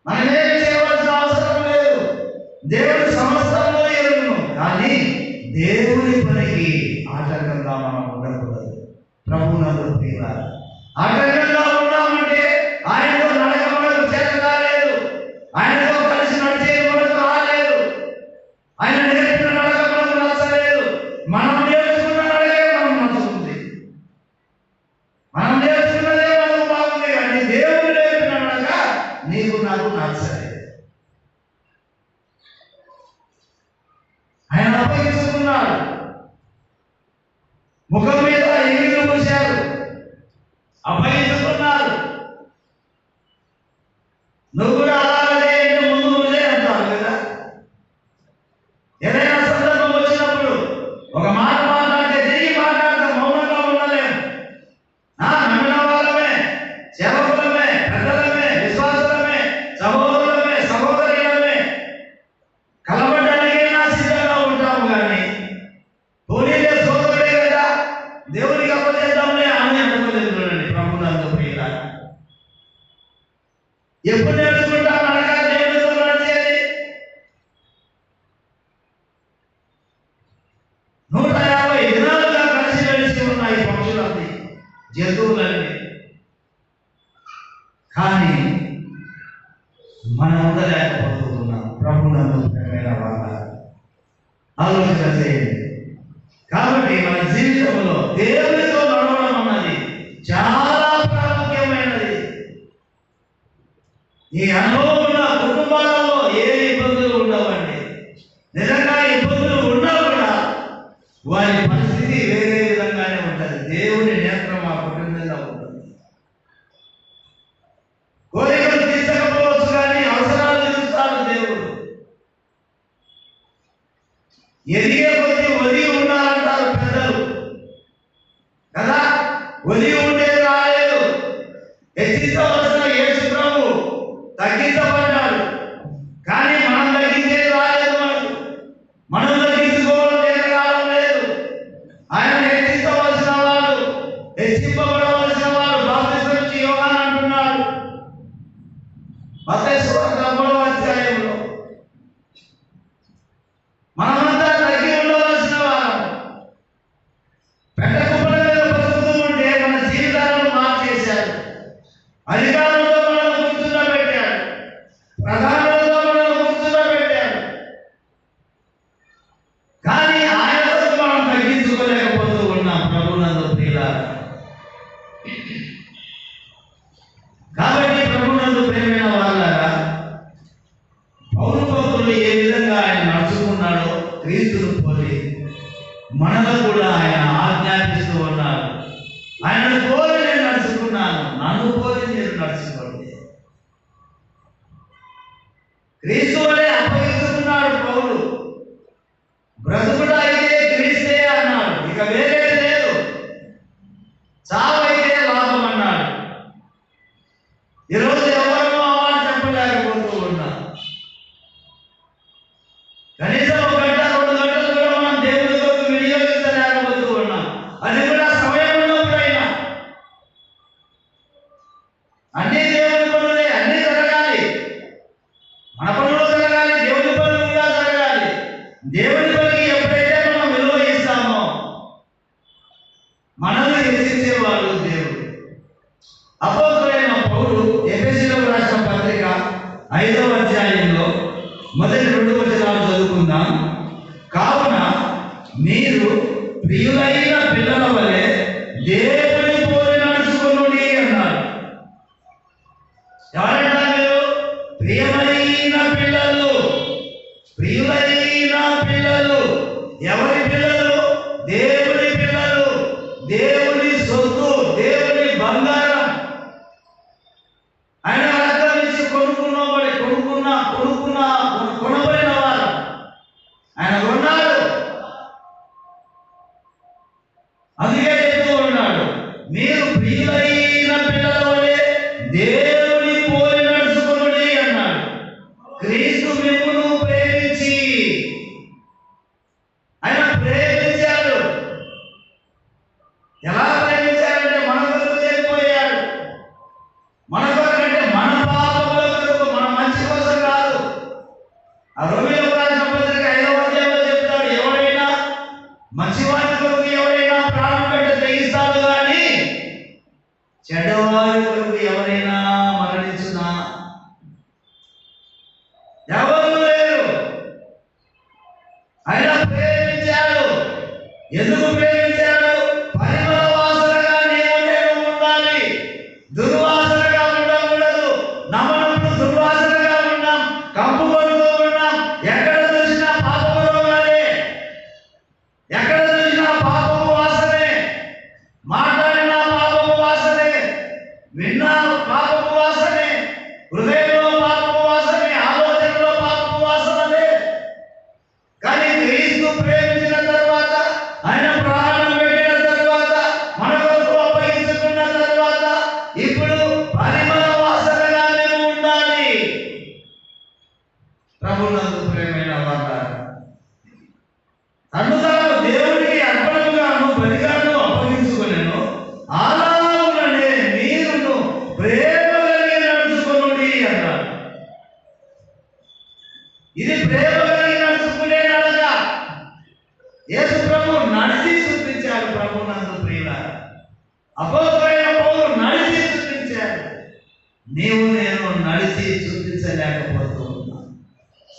మనమేమి చేయవలసిన అవసరం లేదు. దేవుడు సమస్తంలో ఎరుగును. కానీ దేవుడి పనికి ఆటంకంగా మనం ఉండకూడదు. ప్రభువునందు ప్రియులారా, ఆటంకంగా ఉన్నామంటే ఆయనతో నడక మనకు చేత కాలేదు, ఆయనతో కలిసి నడిచేది మనకు రాలేదు, ఆయన నేర్పిన నడక మనకు నచ్చలేదు. ముఖం మీద ఎంగిలి పూశారు, అప్పగించుకున్నారు. నువ్వు కూడా అలాగే ముందు నువ్వే అంటారు కదా. ఏదైనా సందర్భం వచ్చినప్పుడు ఒక మాట మాట్లాడితే తిరిగి మాట్లాడతాం, మౌనంగా ఉండలేము. నమ్మిన వాళ్ళమే, సేవకులమే, పెద్దలమే, విశ్వాసులమే, సహోదరులమే, సహోదరులమే కలవడానికైనా సిద్ధంగా ఉంటాము. కానీ పోనీలే సోదరుడే కదా, దేవునికి అప్పచేద్దాంలే అని అనుకోలేదు. ప్రభునందు ప్రియులారా, ఎప్పుడు నేర్చుకుంటాం అనగా దేవుడితో నడిచేది. 150 దినాలుగా కలిసి వెలిసి ఉన్నాయి పక్షులన్నీ, జంతువులన్నీ. కానీ మనం ఉండలేకపోతున్నాం. ప్రభునందు ప్రియమైన వాళ్ళ ఆలోచన చేయండి. కాబట్టి మన జీవితంలో దేవునితో నడవడం అన్నది చాలా ప్రాముఖ్యమైనది. ఈ అనుభవం ఉన్న కుటుంబాలలో ఏ ఇబ్బందులు ఉండవండి. నిజంగా ఇబ్బందులు ఉన్నా కూడా వారి పరిస్థితి వేరే విధంగానే ఉంటుంది. దేవుని నేత్రం ఆ కుటుంబంలో ఉంటుంది. కోరికలు తీర్చకపోవచ్చు కానీ అవసరాలు తీరుస్తాడు దేవుడు. ఎదిగే కొద్ది ఒదిగి ఉండాలంటారు పెద్దలు కదా. ఒదిగి ఉండేది రాలేదు. హెచ్చించవలసిన యేసు ప్రభు తగ్గించబడ్డాడు. కానీ మనం తగ్గించేది రాలేదు. మనం తగ్గించుకోవడం కాలం లేదు. ఆయన హెచ్చించవలసిన వాడు, హెచ్చింపబడవలసిన వాడు. బాప్తిస్మం ఇచ్చి యోహాను అంటున్నాడు మత్తయి సువార్త 3వ అధ్యాయంలో, మనమంతా తగ్గి ఉండవలసిన వారు. పెద్ద కుప్పల మీద బతుకుతూ ఉంటే మన జీవితాలను మార్చేశారు. అధికారంలో మనల్ని కూర్చుండబెట్టాడు, ప్రధానంలో మనల్ని కూర్చుండబెట్టాడు. కానీ ఆయనతో మనం తగ్గించుకోలేకపోతూ ఉన్నాం. ప్రభునందు ప్రియులారా, కాబట్టి ప్రభునందు ప్రియమైన వాళ్ళారా, పౌలు భక్తులు ఏ విధంగా ఆయన నడుచుకున్నాడో క్రీస్తును పోలి మనలో కూడా ఆయన ఆజ్ఞాపిస్తూ ఉన్నారు. ఆయనను పోలి నేను నడుచుకున్నాను, నన్ను పోలి నేను నడుచుకోండి. క్రీస్తు వలె అప్పగించుకున్నాడు పౌలు. బ్రతుకుడు అయితే క్రీస్తే అన్నాడు, ఇక వేరేది లేదు. చావైతే లాభం అన్నాడు. ఈరోజు ఎవరో అవార్డు చెప్పలేకపోతూ ఉన్నారు. కనీసం 1 గంట 2 గంటలు కూడా మనం దేవుడి కొరకు వినియోగించలేకపోతూ ఉన్నాం. అది కూడా సమయం ఉన్నప్పుడైనా. అన్ని దేవుడి పనులే, అన్ని జరగాలి. మన పనులు జరగాలి, దేవుడి పనులు కూడా జరగాలి. దేవుడి పనికి ఎప్పుడైతే మనం విలువ ఇస్తామో మనల్ని హెచ్చించేవాడు దేవుడు. అపోస్తలుడైన పౌలు ఎఫెసీయులకు రాసిన పత్రిక 5వ అధ్యాయంలో మొదటి 2 వచనాలు చదువుకుందాం. కావున మీరు ప్రియులైన పిల్లల వలె దేవుని పోలి నడుచుకొనుడి అన్నారు. ఎవరంటారు మీరు? ప్రియమైన పిల్లలు, ప్రియులైన పిల్లలు. ఎవరి పిల్లలు? దేవుని పిల్లలు, దేవుని సొత్తు, దేవుని బంగారం. ఆయన రక్తం ఇచ్చి కొనబడిన వారు. ఆయన కొన్నాడు. అందుకే చెప్తూ ఉన్నాడు, మీరు ప్రియులైన పిల్లల వలె దేవుని పోలి నడుచుకొనుడి అన్నాడు. క్రీస్తు మిమ్మును ప్రేమించి, ఆయన ప్రేమించాడు. ఎలా ప్రేమించాడంటే మన కొరకు చనిపోయాడు. మన కొరకు అంటే మన పాపముల కొరకు, మన మంచి కోసం కాదు. ఆ రోమీయులకు రాసిన పత్రిక 5వ అధ్యాయంలో చెప్తాడు, ఎవరైనా మంచివారి కొరకు ఎవరైనా ప్రాణం పెట్టి తెగిస్తాడు, కానీ చెడ్డవారి కొరకు ఎవరైనా మరణించునా? ఎవరు లేరు. ఆయన ప్రేమించాడు. ఎందుకు ప్రేమించాడు? పరిమళ వాసనగా నేను ఉండాలి, దుర్వాసనగా ఉండకూడదు. నమ్మనప్పుడు దుర్వాసనగా ఉన్నాం, కంపు కొడుతూ ఉన్నాం. ఎక్కడ చూసినా పాపపు రోగాలే, ఎక్కడ చూసినా పాపపు వాసనే. నడిచి చూపించాడు ప్రభునందు ప్రియులారా. అపోస్తలుడైన పౌలు నడిచి చూపించాడు. నీవు నేను నడిచి చూపించలేకపోతూ ఉన్నాం.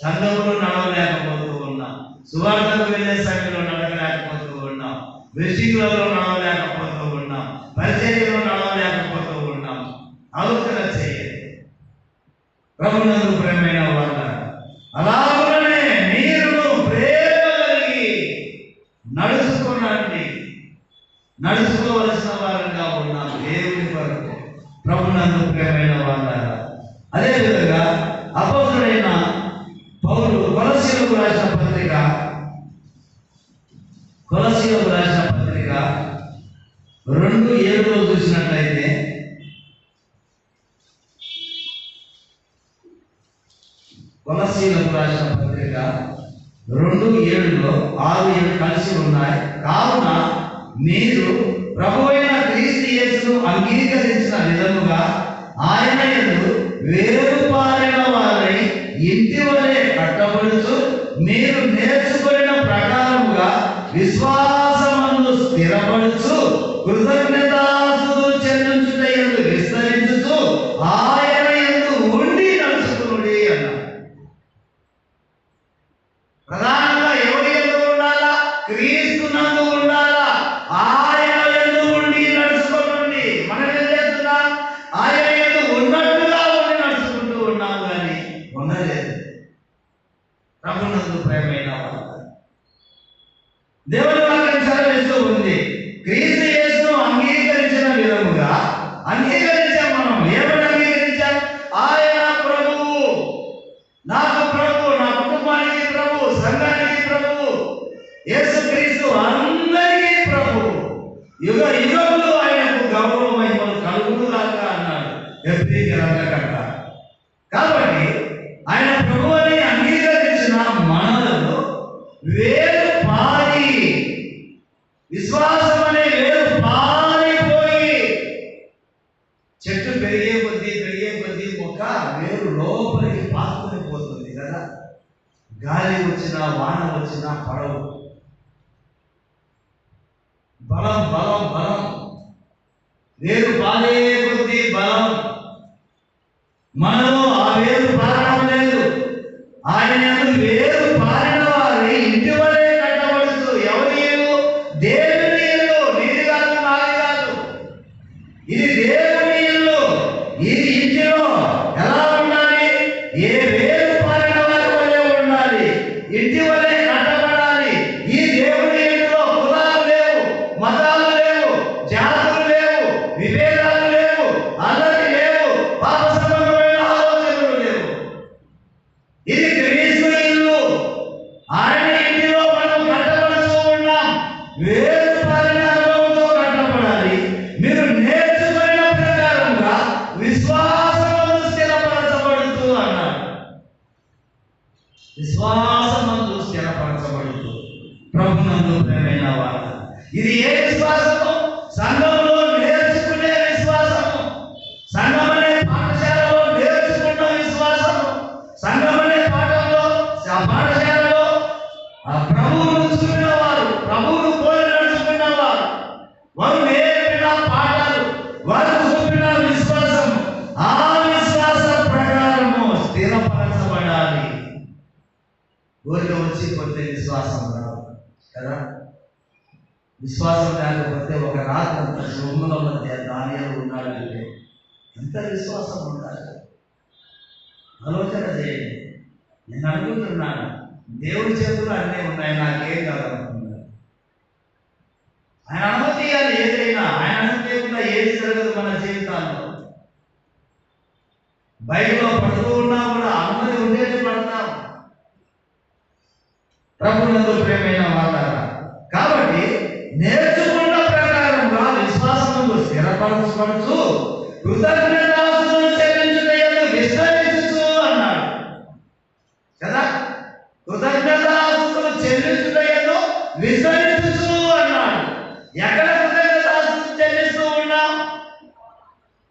సంఘంలో నడవలేకపోతూ ఉన్నాం. సువార్తకు వెళ్ళే సమయంలో నడవలేకపోతూ ఉన్నాం. విషయంలో నడవలేకపోతూ ఉన్నాం. పరిచర్యలో నడవలేకపోతూ ఉన్నాం. ఆలోచన చేయండి ప్రభునందు ప్రేమైన వాళ్ళ. అలాగనే మీరు ప్రేమ కలిగి నడుచుకోనండి. నడుచుకోవలసిన వారంగా ఉన్నాం దేవుని కొరకు ప్రభునందు ప్రేమైన వాళ్ళ. అదేవిధంగా అపోస్తలుడైన పౌలు కొలస్సీయులకు రాసిన పత్రిక 2:7 చూసినట్లయితే, కొలస్సీయులకు రాసిన పత్రిక 2:7 6-7 కలిసి ఉన్నాయి. కావున మీరు ప్రభువైన క్రీస్తు యేసును అంగీకరించిన విధముగా ఆయన యందు వేరుపారిన వారై ఇంటి వలె కట్టబడుచు మీరు నేర్చుకున్న ప్రకారముగా విశ్వాసమందు స్థిరపడుచు కృతజ్ఞతాస్తుతులు చెల్లించుటయందు విస్తరించుచు ఆయన యందు ఉండి నడుచుకునుడి అన్నారు. ప్రధానంగా ఎవరి యందు ఉండాలా? క్రీస్తునందు ఉండాలా. ఆయన యందు ఉండి నడుచుకోండి. మనం ఏం చేస్తున్నాం? ఆయన యందు ఉన్నట్టుగా ఉండి నడుచుకుంటూ ఉన్నాం, కానీ ఉండలేదు. ప్రభునందు ప్రేమైన వాళ్ళ, దేవుని వాక్యం సెలవిస్తూ ఉంది, క్రీస్తు యేసును అంగీకరించిన విధముగా అంగీకరించాం. మనం ఏమని అంగీకరించాం? ఆయన ప్రభువు, నాకు ప్రభువు, నా కుటుంబానికి ప్రభువు, సంఘానికి ప్రభువు. యేసు క్రీస్తు అందరికీ ప్రభువు. యుగ యుగములు ఆయనకు గౌరవ మహిమలు కలుగునుగాక అన్నాడు ఎబ్రీ గ్రంథకర్త. కాబట్టి ఆయన ప్రభువు అని అంగీకరించిన మనలలో వేరు పారి, విశ్వాసం అనే వేరు పారిపోయి, చెట్టు పెరిగే కొద్దీ మొక్క వేరు లోపలికి పాకుని పోతుంది కదా. గాలి వచ్చినా వాన వచ్చినా పడవు. బలం బలం బలం, వేరు పారే కొద్దీ బలం. మనలో ఆ వేరు పారడం లేదు. ఆయన వేరు పారిన వారి ఇంటి వలె కట్టబడుతూ, ఎవరి ఇల్లు? దేవుని ఇల్లు. నీది కాదు, నాది కాదు. ఇది దేవుని ఇల్లు. ఈ ఇంటిలో ఎలా ఉండాలి? ఏ వేరు పారిన వారి వలె ఉండాలి. ఇంటి వలె కట్టబడాలి. ఈ దేవుని ఇంటిలో కులాలు లేవు, మతాలు లేవు, జాతులు లేవు, విభేదాలు లేవు, అల్లరి లేవు, పాప సంబంధమైన ఆలోచనలు లేవు. ఇది క్రీస్తు ఇల్లు. ఆయన ఇంటిలో మనం కట్టబడుతూ ఉన్నాం. వేరు పారిన అనుభవంతో కట్టబడాలి. మీరు నేర్చుకున్న ప్రకారంగా విశ్వాసమందు స్థిరపరచబడుతూ అన్నాడు. విశ్వాసమందు స్థిరపరచబడుతూ ప్రభునందు ప్రేమైన వాళ్ళ, ఇది ఏ విశ్వాసము? సంఘంలో నేర్చుకునే విశ్వాసము. సంఘం అనే పాఠశాలలో నేర్చుకున్న విశ్వాసము. సంఘం అనే పాఠశాలలో ప్రభువును చూపిన వారు, ప్రభువును పోలి నడుచుకున్న వారు, వారు నేర్పిన పాఠాలు, వారు చూపిన విశ్వాసం, ఆ విశ్వాస ప్రకారము స్థిరపరచబడాలి. ఊరిలో వచ్చి కొత్త విశ్వాసం రావు కదా. విశ్వాసం లేకపోతే ఒక రాత్రి అంత సొమ్ముల మధ్య దానియాలు ఉన్నాడంటే ఎంత విశ్వాసం ఉండాలి? ఆలోచన చేయండి. నేను అనుకుంటున్నాను, దేవుడి చేతులు అన్నీ ఉన్నాయి, నాకేం కాదనుకున్నాను. ఆయన అనుమతి ఇవ్వాలి. ఏదైనా ఆయన అనుమతి లేకుండా ఏది జరగదు మన జీవితాల్లో. బయటలో పడుతూ ఉన్నా కూడా అనుమతి ఉండేది పడతాం. ప్రభునందు ప్రేమైన వాళ్ళ, కాబట్టి నేర్చుకున్న ప్రకారంగా విశ్వాసమును స్థిరపరచబడుచు కృతజ్ఞతాస్తుతులు చెల్లించుటయందు విస్తరించుచు అన్నాడు కదా. కృతజ్ఞతాస్తుతులు చెల్లించుటయందు విస్తరించుచు అన్నాడు. ఎక్కడ కృతజ్ఞతాస్తుతులు చెల్లిస్తూ ఉన్నాం?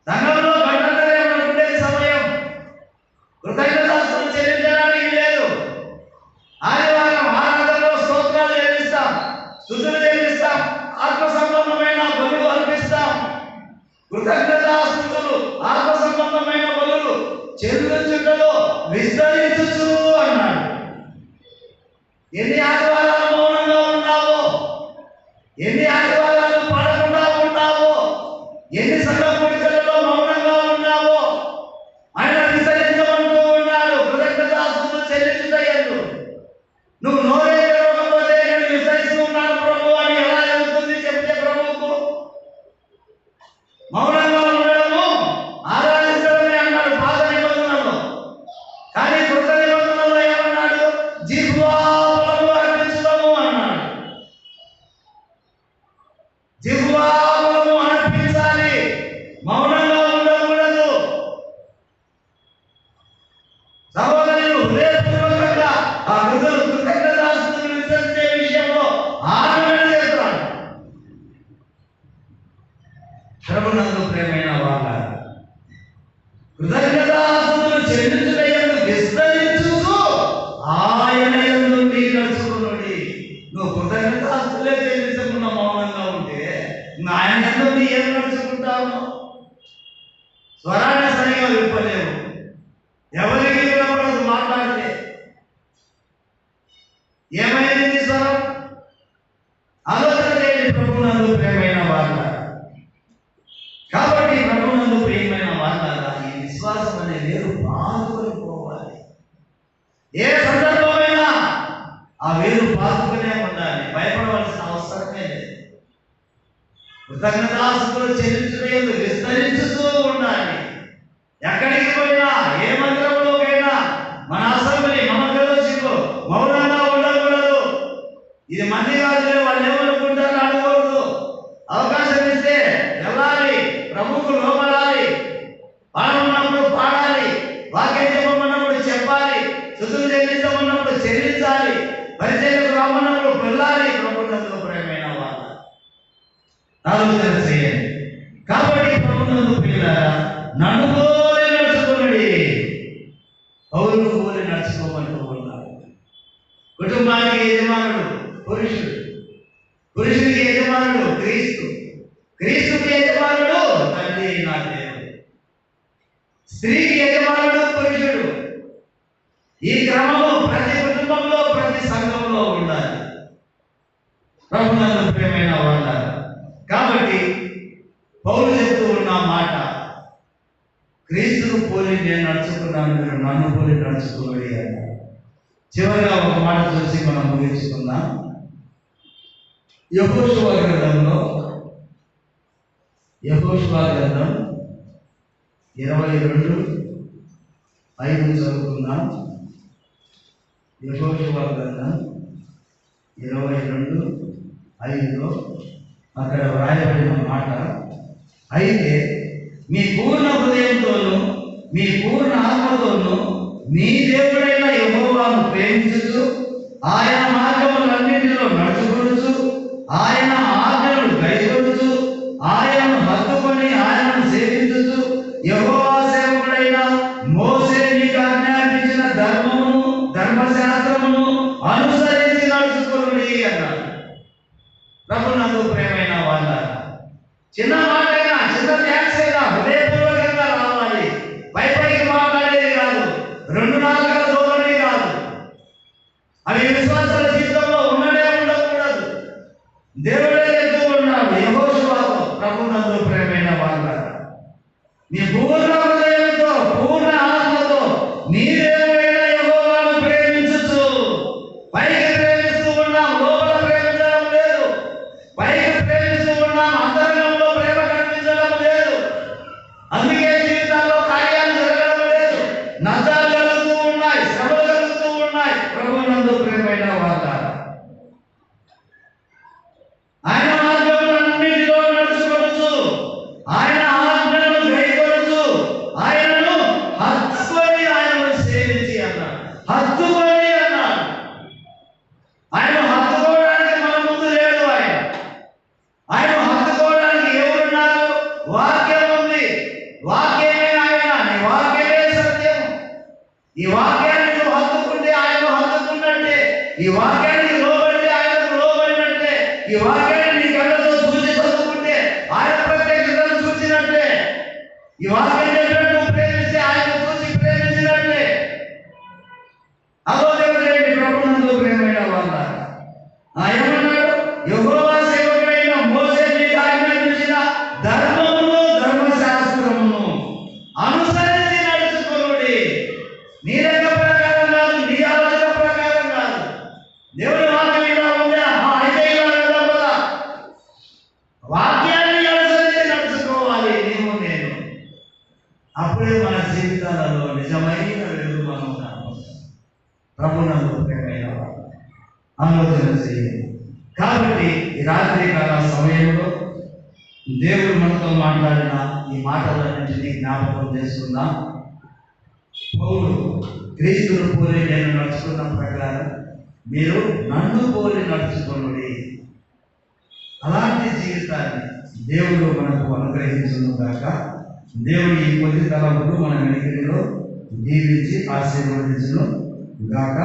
సంఘంలో గంటన్నర ఉండే సమయం కృతజ్ఞతాస్తుతులు చెల్లించడానికి లేదు. ఆదివారం ఆరాధనలో స్తోత్రాలు చెల్లిస్తాం, స్తుతులు కృతజ్ఞతాస్తుతులు ఆత్మ సంబంధమైన బలులు చెల్లించుటలో విస్తరించుచు అన్నాడు. ఎన్ని ఆదివారాలు మౌనంగా ఉన్నావో, ఎన్ని ఆదివారాలు పాడకుండా ఉన్నావో, ఎన్ని సంఘ కూడికలలో మౌనంగా ఉన్నావో ఆయన విస్తరించమంటూ ఉన్నాడు. కృతజ్ఞతాస్తుతులు చెల్లించుటయందు నువ్వు నోరే తెరవకపోతే నేను విస్తరిస్తూ ఉన్నాను ప్రభు అని ఎలా జరుగుతుంది చెప్తే ప్రభువుకు మౌనంగా ఉండడము ఆరాధించడమే అన్నాడు పాత నిబంధనలో. కానీ కొత్త నిబంధనలో ఏమన్నాడు? జిహ్వా బలము అర్పించడము అన్నాడు. జిహ్వా బలము అర్పించాలి, మౌనంగా ఉండకూడదు. సహోదరులు హృదయపూర్వకంగా ఆ కృతజ్ఞతాస్తుతులు విసర్జించే విషయంలో ఆనందం చేస్తాడు. ప్రభునందు ప్రియమైన వాళ్ళ కృతజ్ఞతాస్తుతులు చెల్లించుటయందు విస్తరించుచు ఆయన యందు మీరు నడుచుకునుడి. నువ్వు కృతజ్ఞతాస్తులే చెల్లించకుండా మౌనంగా ఉంటే ఆయన యందు నీ ఏం నడుచుకుంటావు? స్వరాన్ని సరిగా విప్పలేవు, ఎవరికి వినపడదు మాట్లాడితే. ఏమైంది నీ స్వరం? ఆలోచన చేయండి ప్రభునందు ప్రియమైన వాళ్ళ. కాబట్టి ప్రభునందు ప్రియమైన వాళ్ళ ఈ విశ్వాసం అనే వేరు పాదుకొని పోవాలి. ఏ సందర్భమైనా ఆ వేరు పాదుకునే ఉండాలి, భయపడవలసిన అవసరమే లేదు. కృతజ్ఞతాస్తుతులు చెల్లించుటయందు విస్తరించుతూ ఉండాలి. ఎక్కడికి పోయినా, ఏ మందిరంలోకైనా, మన అసెంబ్లీ, మన ఫెలోషిప్ మౌనంగా ఉండకూడదు. ఇది మంది కాదులే, వాళ్ళు ఏమనుకుంటారో అడగకూడదు. అవకాశం ఇస్తే వెళ్ళాలి, ప్రభువుకు లోపడాలి, పాడమన్నప్పుడు పాడాలి, వాక్యం చెప్పమన్నప్పుడు చెప్పాలి, స్తుతులు చెల్లించమన్నప్పుడు చెల్లించాలి, పరిచర్యకు రమ్మన్నప్పుడు వెళ్ళాలి. ప్రభునందు ప్రియమైన వాళ్ళ ఆలోచన చేయండి. కాబట్టి ప్రభునందు ప్రియులారా నన్ను పోలి నడుచుకునుడి, పౌరులు పోలి నడుచుకోమంటూ ఉన్నారు. కుటుంబానికి యజమానుడు పురుషుడు, పురుషుడికి యజమానుడు క్రీస్తు, క్రీస్తుకి యజమానుడు తండ్రి అయిన దేవుడు, స్త్రీకి యజమానుడు పురుషుడు. ఈ క్రమము ప్రతి కుటుంబంలో, ప్రతి సంఘంలో ఉండాలి. ప్రభునందు ప్రియమైన వాళ్ళ కాబట్టి పౌలు చెప్తూ ఉన్న మాట, క్రీస్తును పోలి నేను నడుచుకున్నాను, మీరు నన్ను పోలి నడుచుకోవాలి అన్నారు. చివరిగా ఒక మాట చూసి మనం ముగించుకుందాం. యెహోషువ గ్రంథంలో, యెహోషువ గ్రంథం 22:5 చదువుకుందాం. యెహోషువ గ్రంథం 22:5లో అక్కడ వ్రాయబడిన మాట, అయితే మీ పూర్ణ హృదయంతోనూ మీ పూర్ణ ఆత్మతోనూ మీ దేవుడైన యెహోవాను ప్రేమించుచు ఆయన మార్గములన్నిటిలో నడుచుకొనుచు ఆయన ఆజ్ఞలను గైకొనుచు ఆయనను హత్తుకొని ఆయనను సేవించుచు యెహోవా సేవకుడైన మోసే మీకు ఆజ్ఞాపించిన ధర్మమును ధర్మశాస్త్రమును అనుసరించి నడుచుకొనుడి అన్నాడు. ప్రభునందు ప్రియమైన వాళ్ళ చిన్న మాట అయినా, చిన్న థ్యాంక్స్ అయినా హృదయపూర్వకంగా రావాలి. పైకి మాట్లాడేది కాదు, 2 నాలుగల ధోరణి కాదు. అవి విశ్వాసాల జీవితంలో ఉండనే ఉండకూడదు. దేవుడే చెప్తూ ఉన్నాడు యెహోషువతో, ప్రభునందు ప్రియమైన వాళ్ళ మీ పూర్ణ హృదయంతో పూర్ణ ఆత్మతో నీ దేవుడైన యెహోవాను ప్రేమించుచు. పైకి ప్రేమిస్తూ ఉన్నాం, లోపల ప్రేమించడం లేదు. పైకి ప్రేమిస్తూ ఉన్నాం, అంతరంగంలో ప్రేమ కనిపించడం లేదు. అందుకే జీవితాల్లో కార్యాలు జరగడం లేదు, నష్టాలు కలుగుతూ ఉన్నాయి, శ్రమలు కలుగుతూ ఉన్నాయి. ప్రభునందు ప్రియమైన వాళ్ళ ఆయన మార్గములన్నిటిలో నడుచుకొనుచు ఆయన ఆజ్ఞలను గైకొనుచు ఈ వాక్యం చెప్పినట్టు ప్రేమిస్తే ఆయన చూసి ప్రేమించినట్లే. అదో దేవుడేంటి ప్రభునందు ప్రేమైన వాళ్ళ ఏమన్నాడు? యెహోవా సేవకుడైన మోషే మీకు ఆజ్ఞాపించిన ధర్మమును ధర్మశాస్త్రమును అనుసరించి నడుచుకోండి. నీ లెక్క ప్రకారం కాదు, నీ ఆలోచన ప్రకారం కాదు. దేవుడి వాక్యం ఇలా ఉందా, అయితే ఇలా వెళ్దాం కదా. వాక్యాన్ని అనుసరించి నడుచుకోవాలి నీవు నేను. అప్పుడే మన జీవితాలలో నిజమైన వెలుగు మనం కనబడతాం. ప్రభునందు ప్రేమైన ఆలోచన చేయండి. కాబట్టి ఈ రాత్రి కాల సమయంలో దేవుడు మనతో మాట్లాడిన ఈ మాటలన్నింటినీ జ్ఞాపకం చేసుకుందాం. పౌలు క్రీస్తును పోలి నేను నడుచుకున్న ప్రకారం మీరు నన్ను పోలి నడుచుకోండి. అలాంటి జీవితాన్ని దేవుడు మనకు అనుగ్రహించును గాక. దేవుడు ఈ కొద్ది తలములు మన వెనుకలో దీవించి ఆశీర్వదించును గాక.